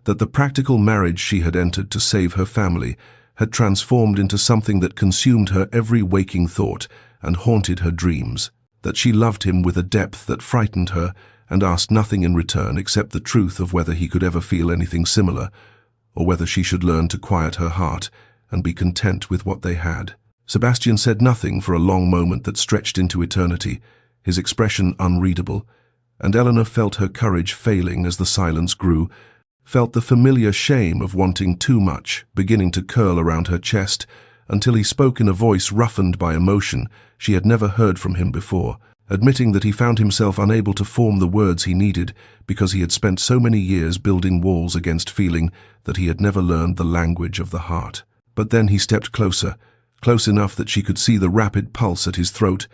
that the practical marriage she had entered to save her family had transformed into something that consumed her every waking thought and haunted her dreams, that she loved him with a depth that frightened her and asked nothing in return except the truth of whether he could ever feel anything similar, or whether she should learn to quiet her heart and be content with what they had. Sebastian said nothing for a long moment that stretched into eternity, his expression unreadable, and Eleanor felt her courage failing as the silence grew, felt the familiar shame of wanting too much beginning to curl around her chest, until he spoke in a voice roughened by emotion she had never heard from him before, admitting that he found himself unable to form the words he needed because he had spent so many years building walls against feeling that he had never learned the language of the heart. But then he stepped closer, close enough that she could see the rapid pulse at his throat,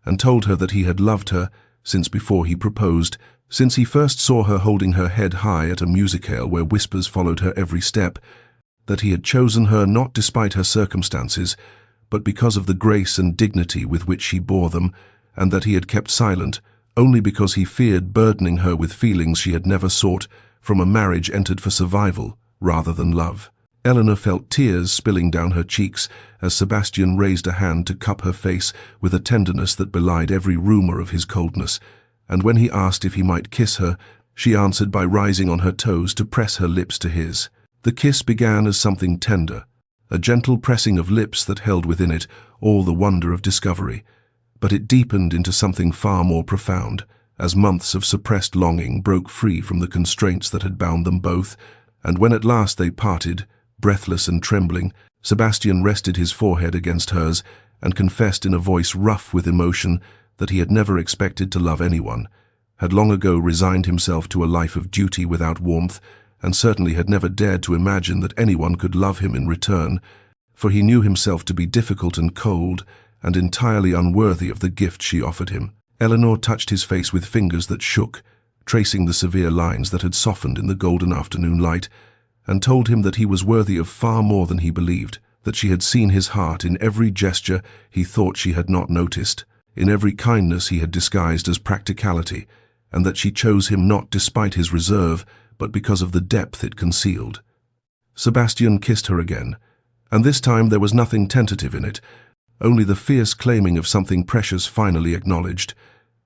and told her that he had loved her since before he proposed, since he first saw her holding her head high at a musicale where whispers followed her every step, that he had chosen her not despite her circumstances, but because of the grace and dignity with which she bore them, and that he had kept silent only because he feared burdening her with feelings she had never sought from a marriage entered for survival rather than love. Eleanor felt tears spilling down her cheeks as Sebastian raised a hand to cup her face with a tenderness that belied every rumor of his coldness, and when he asked if he might kiss her, she answered by rising on her toes to press her lips to his. The kiss began as something tender, a gentle pressing of lips that held within it all the wonder of discovery, but it deepened into something far more profound, as months of suppressed longing broke free from the constraints that had bound them both, and when at last they parted, breathless and trembling, Sebastian rested his forehead against hers and confessed in a voice rough with emotion that he had never expected to love anyone, had long ago resigned himself to a life of duty without warmth, and certainly had never dared to imagine that anyone could love him in return, for he knew himself to be difficult and cold and entirely unworthy of the gift she offered him. Eleanor touched his face with fingers that shook, tracing the severe lines that had softened in the golden afternoon light, and told him that he was worthy of far more than he believed, that she had seen his heart in every gesture he thought she had not noticed, in every kindness he had disguised as practicality, and that she chose him not despite his reserve, but because of the depth it concealed. Sebastian kissed her again, and this time there was nothing tentative in it, only the fierce claiming of something precious finally acknowledged,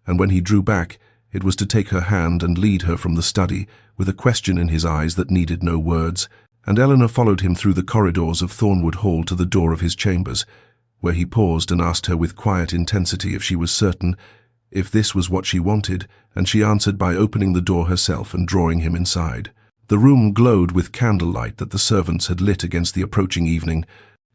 and when he drew back, it was to take her hand and lead her from the study, with a question in his eyes that needed no words, and Eleanor followed him through the corridors of Thornwood Hall to the door of his chambers, where he paused and asked her with quiet intensity if she was certain, if this was what she wanted, and she answered by opening the door herself and drawing him inside. The room glowed with candlelight that the servants had lit against the approaching evening,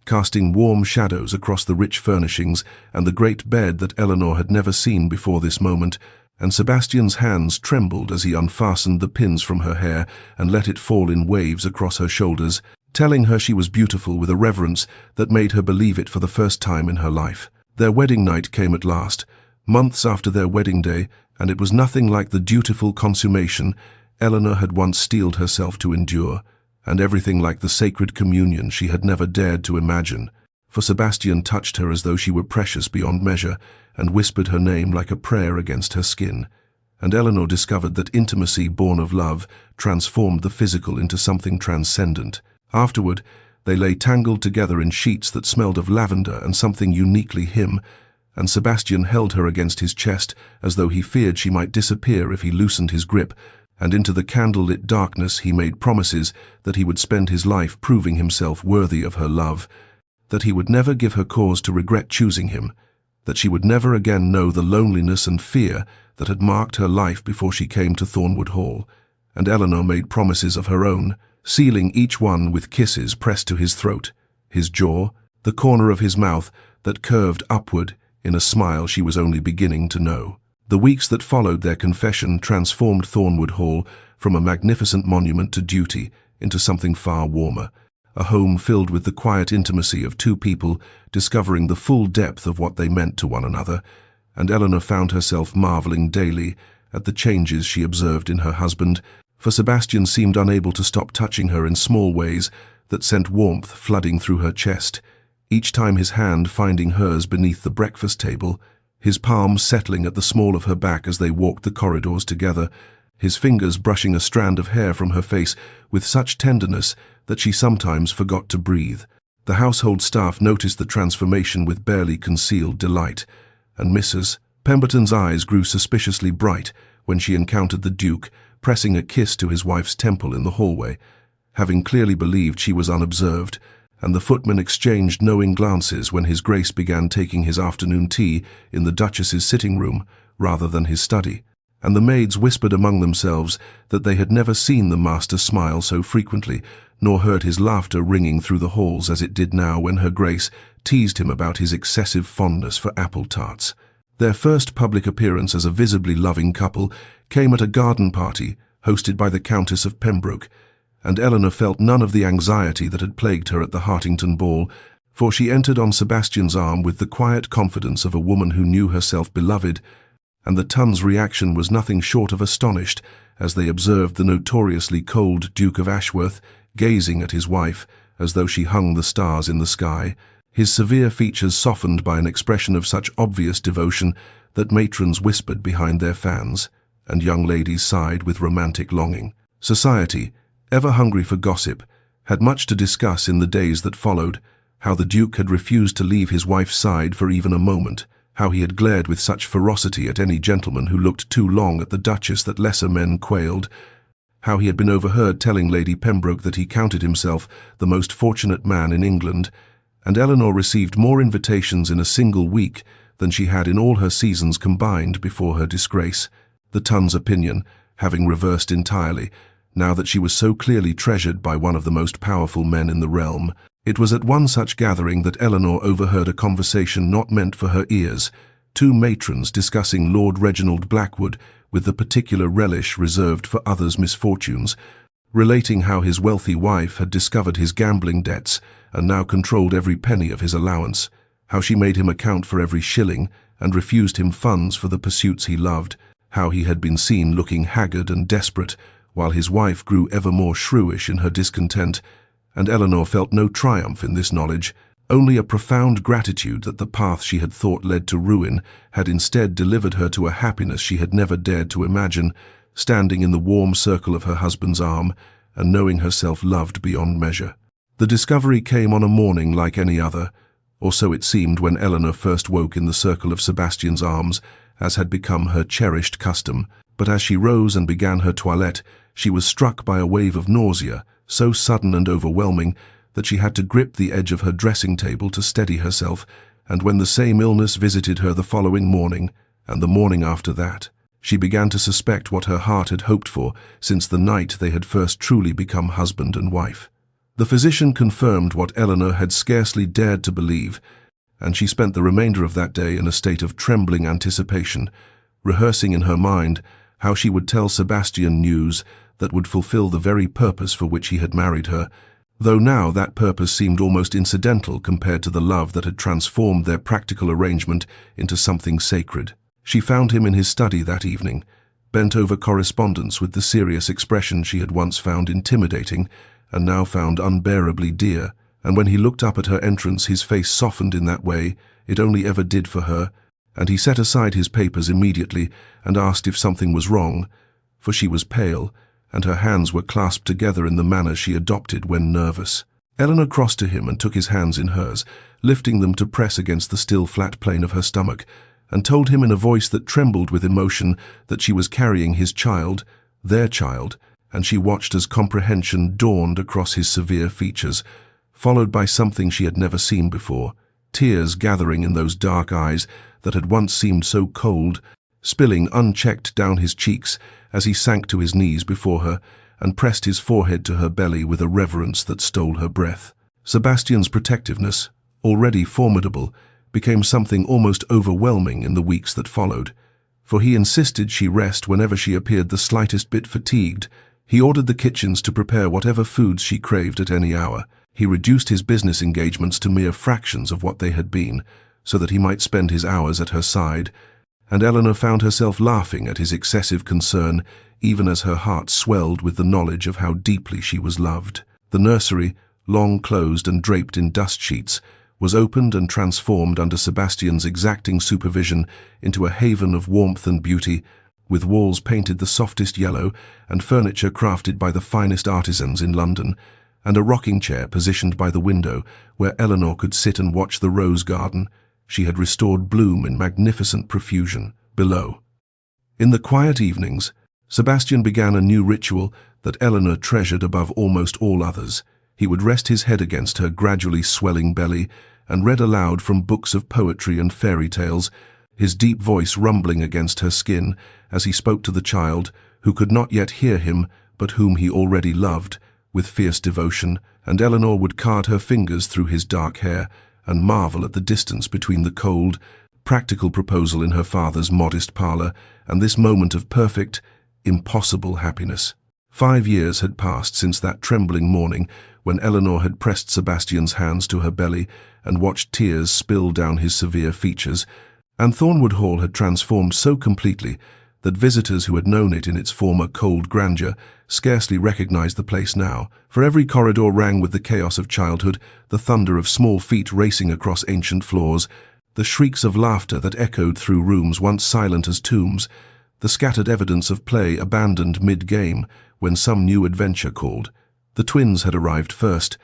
casting warm shadows across the rich furnishings and the great bed that Eleanor had never seen before this moment, and Sebastian's hands trembled as he unfastened the pins from her hair and let it fall in waves across her shoulders, telling her she was beautiful with a reverence that made her believe it for the first time in her life. Their wedding night came at last, months after their wedding day, and it was nothing like the dutiful consummation Eleanor had once steeled herself to endure, and everything like the sacred communion she had never dared to imagine, for Sebastian touched her as though she were precious beyond measure and whispered her name like a prayer against her skin. And Eleanor discovered that intimacy born of love transformed the physical into something transcendent. Afterward, they lay tangled together in sheets that smelled of lavender and something uniquely him, and Sebastian held her against his chest as though he feared she might disappear if he loosened his grip, and into the candle-lit darkness he made promises that he would spend his life proving himself worthy of her love, that he would never give her cause to regret choosing him, that she would never again know the loneliness and fear that had marked her life before she came to Thornwood Hall. And Eleanor made promises of her own, sealing each one with kisses pressed to his throat, his jaw, the corner of his mouth that curved upward in a smile she was only beginning to know. The weeks that followed their confession transformed Thornwood Hall from a magnificent monument to duty into something far warmer, a home filled with the quiet intimacy of two people discovering the full depth of what they meant to one another, and Eleanor found herself marveling daily at the changes she observed in her husband, for Sebastian seemed unable to stop touching her in small ways that sent warmth flooding through her chest, each time his hand finding hers beneath the breakfast table, his palm settling at the small of her back as they walked the corridors together, his fingers brushing a strand of hair from her face with such tenderness that she sometimes forgot to breathe. The household staff noticed the transformation with barely concealed delight, and Mrs. Pemberton's eyes grew suspiciously bright when she encountered the Duke pressing a kiss to his wife's temple in the hallway, having clearly believed she was unobserved, and the footman exchanged knowing glances when His Grace began taking his afternoon tea in the Duchess's sitting room rather than his study, and the maids whispered among themselves that they had never seen the master smile so frequently, nor heard his laughter ringing through the halls as it did now when Her Grace teased him about his excessive fondness for apple tarts. Their first public appearance as a visibly loving couple came at a garden party hosted by the Countess of Pembroke, and Eleanor felt none of the anxiety that had plagued her at the Hartington ball, for she entered on Sebastian's arm with the quiet confidence of a woman who knew herself beloved, and the Tun's reaction was nothing short of astonished as they observed the notoriously cold Duke of Ashworth gazing at his wife as though she hung the stars in the sky, his severe features softened by an expression of such obvious devotion that matrons whispered behind their fans, and young ladies sighed with romantic longing. Society, ever hungry for gossip, had much to discuss in the days that followed: how the Duke had refused to leave his wife's side for even a moment, how he had glared with such ferocity at any gentleman who looked too long at the Duchess that lesser men quailed, how he had been overheard telling Lady Pembroke that he counted himself the most fortunate man in England, and Eleanor received more invitations in a single week than she had in all her seasons combined before her disgrace, the Tun's opinion having reversed entirely, now that she was so clearly treasured by one of the most powerful men in the realm. It was at one such gathering that Eleanor overheard a conversation not meant for her ears, two matrons discussing Lord Reginald Blackwood with the particular relish reserved for others' misfortunes, relating how his wealthy wife had discovered his gambling debts and now controlled every penny of his allowance, how she made him account for every shilling and refused him funds for the pursuits he loved, how he had been seen looking haggard and desperate, while his wife grew ever more shrewish in her discontent, and Eleanor felt no triumph in this knowledge, only a profound gratitude that the path she had thought led to ruin had instead delivered her to a happiness she had never dared to imagine, standing in the warm circle of her husband's arm and knowing herself loved beyond measure. The discovery came on a morning like any other, or so it seemed when Eleanor first woke in the circle of Sebastian's arms, as had become her cherished custom, but as she rose and began her toilette, she was struck by a wave of nausea, so sudden and overwhelming that she had to grip the edge of her dressing table to steady herself, and when the same illness visited her the following morning, and the morning after that, she began to suspect what her heart had hoped for since the night they had first truly become husband and wife. The physician confirmed what Eleanor had scarcely dared to believe, and she spent the remainder of that day in a state of trembling anticipation, rehearsing in her mind how she would tell Sebastian news that would fulfill the very purpose for which he had married her, though now that purpose seemed almost incidental compared to the love that had transformed their practical arrangement into something sacred. She found him in his study that evening, bent over correspondence with the serious expression she had once found intimidating and now found unbearably dear, and when he looked up at her entrance his face softened in that way it only ever did for her, and he set aside his papers immediately and asked if something was wrong, for she was pale, and her hands were clasped together in the manner she adopted when nervous. Eleanor crossed to him and took his hands in hers, lifting them to press against the still flat plane of her stomach, and told him in a voice that trembled with emotion that she was carrying his child, their child, and she watched as comprehension dawned across his severe features, followed by something she had never seen before, tears gathering in those dark eyes that had once seemed so cold, spilling unchecked down his cheeks as he sank to his knees before her and pressed his forehead to her belly with a reverence that stole her breath. Sebastian's protectiveness, already formidable, became something almost overwhelming in the weeks that followed, for he insisted she rest whenever she appeared the slightest bit fatigued. He ordered the kitchens to prepare whatever foods she craved at any hour. He reduced his business engagements to mere fractions of what they had been, so that he might spend his hours at her side, and Eleanor found herself laughing at his excessive concern, even as her heart swelled with the knowledge of how deeply she was loved. The nursery, long closed and draped in dust sheets, was opened and transformed under Sebastian's exacting supervision into a haven of warmth and beauty, with walls painted the softest yellow and furniture crafted by the finest artisans in London, and a rocking chair positioned by the window where Eleanor could sit and watch the rose garden she had restored bloom in magnificent profusion below. In the quiet evenings, Sebastian began a new ritual that Eleanor treasured above almost all others. He would rest his head against her gradually swelling belly and read aloud from books of poetry and fairy tales, his deep voice rumbling against her skin as he spoke to the child, who could not yet hear him but whom he already loved, with fierce devotion, and Eleanor would card her fingers through his dark hair and marvel at the distance between the cold, practical proposal in her father's modest parlour and this moment of perfect, impossible happiness. 5 years had passed since that trembling morning when Eleanor had pressed Sebastian's hands to her belly and watched tears spill down his severe features, and Thornwood Hall had transformed so completely that visitors who had known it in its former cold grandeur scarcely recognized the place now, for every corridor rang with the chaos of childhood, the thunder of small feet racing across ancient floors, the shrieks of laughter that echoed through rooms once silent as tombs, the scattered evidence of play abandoned mid-game when some new adventure called. The twins had arrived first,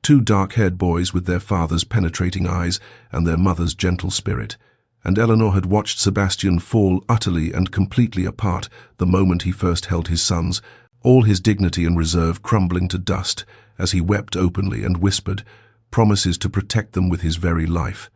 2 dark-haired boys with their father's penetrating eyes and their mother's gentle spirit, and Eleanor had watched Sebastian fall utterly and completely apart the moment he first held his sons, all his dignity and reserve crumbling to dust as he wept openly and whispered promises to protect them with his very life.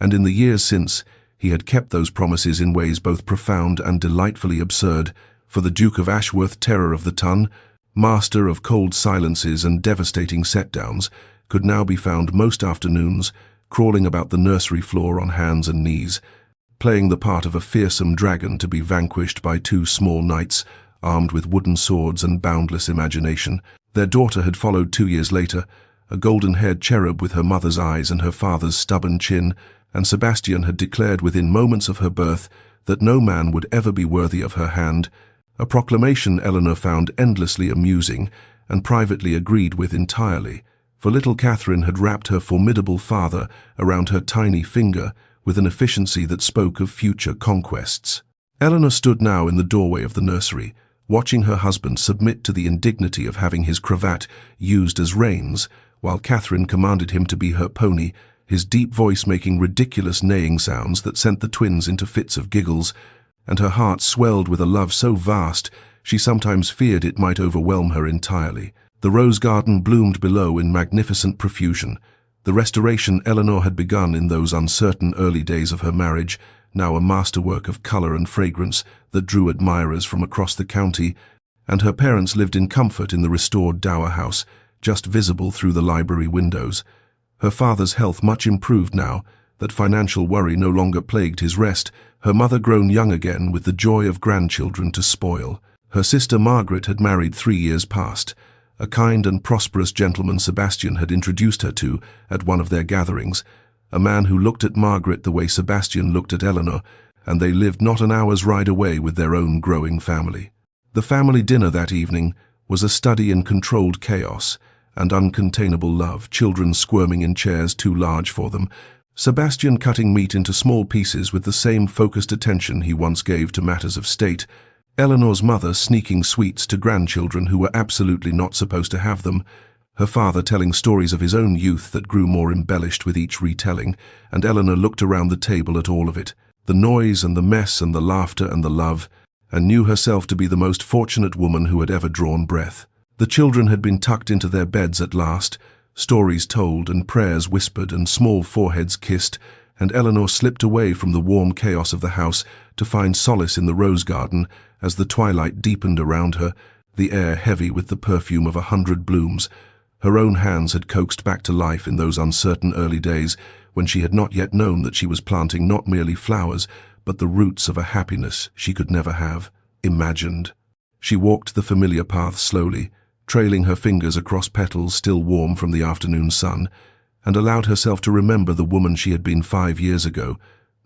And in the years since, he had kept those promises in ways both profound and delightfully absurd, for the Duke of Ashworth, terror of the ton, master of cold silences and devastating set-downs, could now be found most afternoons crawling about the nursery floor on hands and knees, playing the part of a fearsome dragon to be vanquished by 2 small knights armed with wooden swords and boundless imagination. Their daughter had followed 2 years later, a golden-haired cherub with her mother's eyes and her father's stubborn chin, and Sebastian had declared within moments of her birth that no man would ever be worthy of her hand, a proclamation Eleanor found endlessly amusing and privately agreed with entirely, for little Catherine had wrapped her formidable father around her tiny finger with an efficiency that spoke of future conquests. Eleanor stood now in the doorway of the nursery, watching her husband submit to the indignity of having his cravat used as reins, while Catherine commanded him to be her pony, his deep voice making ridiculous neighing sounds that sent the twins into fits of giggles, and her heart swelled with a love so vast she sometimes feared it might overwhelm her entirely. The rose garden bloomed below in magnificent profusion. The restoration Eleanor had begun in those uncertain early days of her marriage, now a masterwork of colour and fragrance that drew admirers from across the county, and her parents lived in comfort in the restored dower house, just visible through the library windows. Her father's health much improved now, that financial worry no longer plagued his rest, her mother grown young again with the joy of grandchildren to spoil. Her sister Margaret had married 3 years past, a kind and prosperous gentleman Sebastian had introduced her to at one of their gatherings, a man who looked at Margaret the way Sebastian looked at Eleanor, and they lived not an hour's ride away with their own growing family. The family dinner that evening was a study in controlled chaos and uncontainable love, children squirming in chairs too large for them, Sebastian cutting meat into small pieces with the same focused attention he once gave to matters of state, Eleanor's mother sneaking sweets to grandchildren who were absolutely not supposed to have them, her father telling stories of his own youth that grew more embellished with each retelling, and Eleanor looked around the table at all of it, the noise and the mess and the laughter and the love, and knew herself to be the most fortunate woman who had ever drawn breath. The children had been tucked into their beds at last, stories told and prayers whispered and small foreheads kissed, and Eleanor slipped away from the warm chaos of the house to find solace in the rose garden as the twilight deepened around her, the air heavy with the perfume of 100 blooms. Her own hands had coaxed back to life in those uncertain early days when she had not yet known that she was planting not merely flowers, but the roots of a happiness she could never have imagined. She walked the familiar path slowly, trailing her fingers across petals still warm from the afternoon sun, and allowed herself to remember the woman she had been 5 years ago,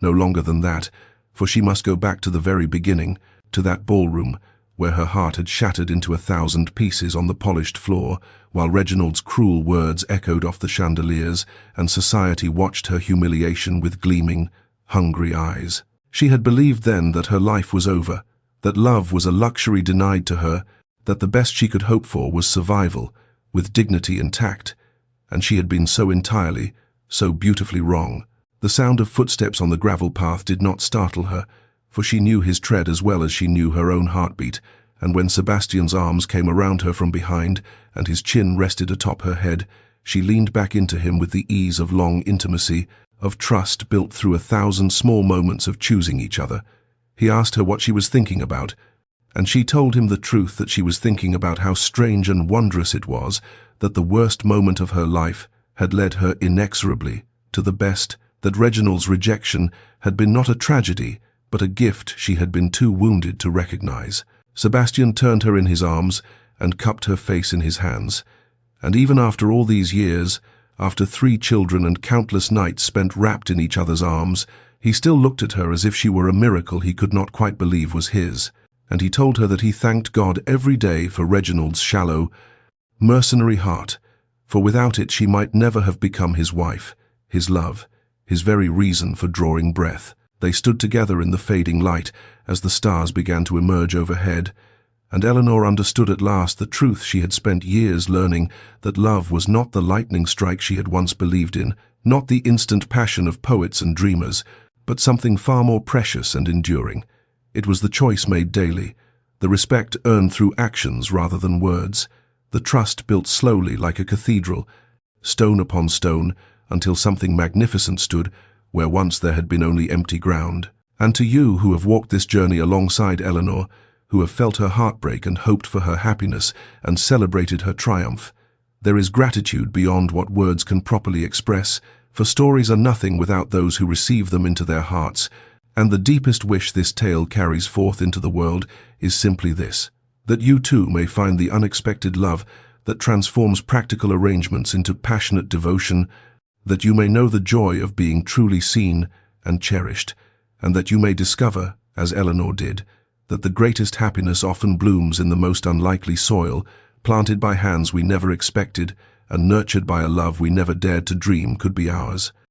no longer than that, for she must go back to the very beginning, to that ballroom, where her heart had shattered into 1,000 pieces on the polished floor, while Reginald's cruel words echoed off the chandeliers, and society watched her humiliation with gleaming, hungry eyes. She had believed then that her life was over, that love was a luxury denied to her, that the best she could hope for was survival, with dignity intact, and she had been so entirely, so beautifully wrong. The sound of footsteps on the gravel path did not startle her, for she knew his tread as well as she knew her own heartbeat, and when Sebastian's arms came around her from behind and his chin rested atop her head, she leaned back into him with the ease of long intimacy, of trust built through 1,000 small moments of choosing each other. He asked her what she was thinking about, and she told him the truth, that she was thinking about how strange and wondrous it was that the worst moment of her life had led her inexorably to the best, that Reginald's rejection had been not a tragedy, but a gift she had been too wounded to recognize. Sebastian turned her in his arms and cupped her face in his hands, and even after all these years, after 3 children and countless nights spent wrapped in each other's arms, he still looked at her as if she were a miracle he could not quite believe was his, and he told her that he thanked God every day for Reginald's shallow, mercenary heart, for without it she might never have become his wife, his love, his very reason for drawing breath. They stood together in the fading light as the stars began to emerge overhead, and Eleanor understood at last the truth she had spent years learning, that love was not the lightning strike she had once believed in, not the instant passion of poets and dreamers, but something far more precious and enduring. It was the choice made daily, the respect earned through actions rather than words, the trust built slowly like a cathedral, stone upon stone, until something magnificent stood where once there had been only empty ground. And to you who have walked this journey alongside Eleanor, who have felt her heartbreak and hoped for her happiness and celebrated her triumph, there is gratitude beyond what words can properly express, for stories are nothing without those who receive them into their hearts, and the deepest wish this tale carries forth into the world is simply this, that you too may find the unexpected love that transforms practical arrangements into passionate devotion, that you may know the joy of being truly seen and cherished, and that you may discover, as Eleanor did, that the greatest happiness often blooms in the most unlikely soil, planted by hands we never expected, and nurtured by a love we never dared to dream could be ours.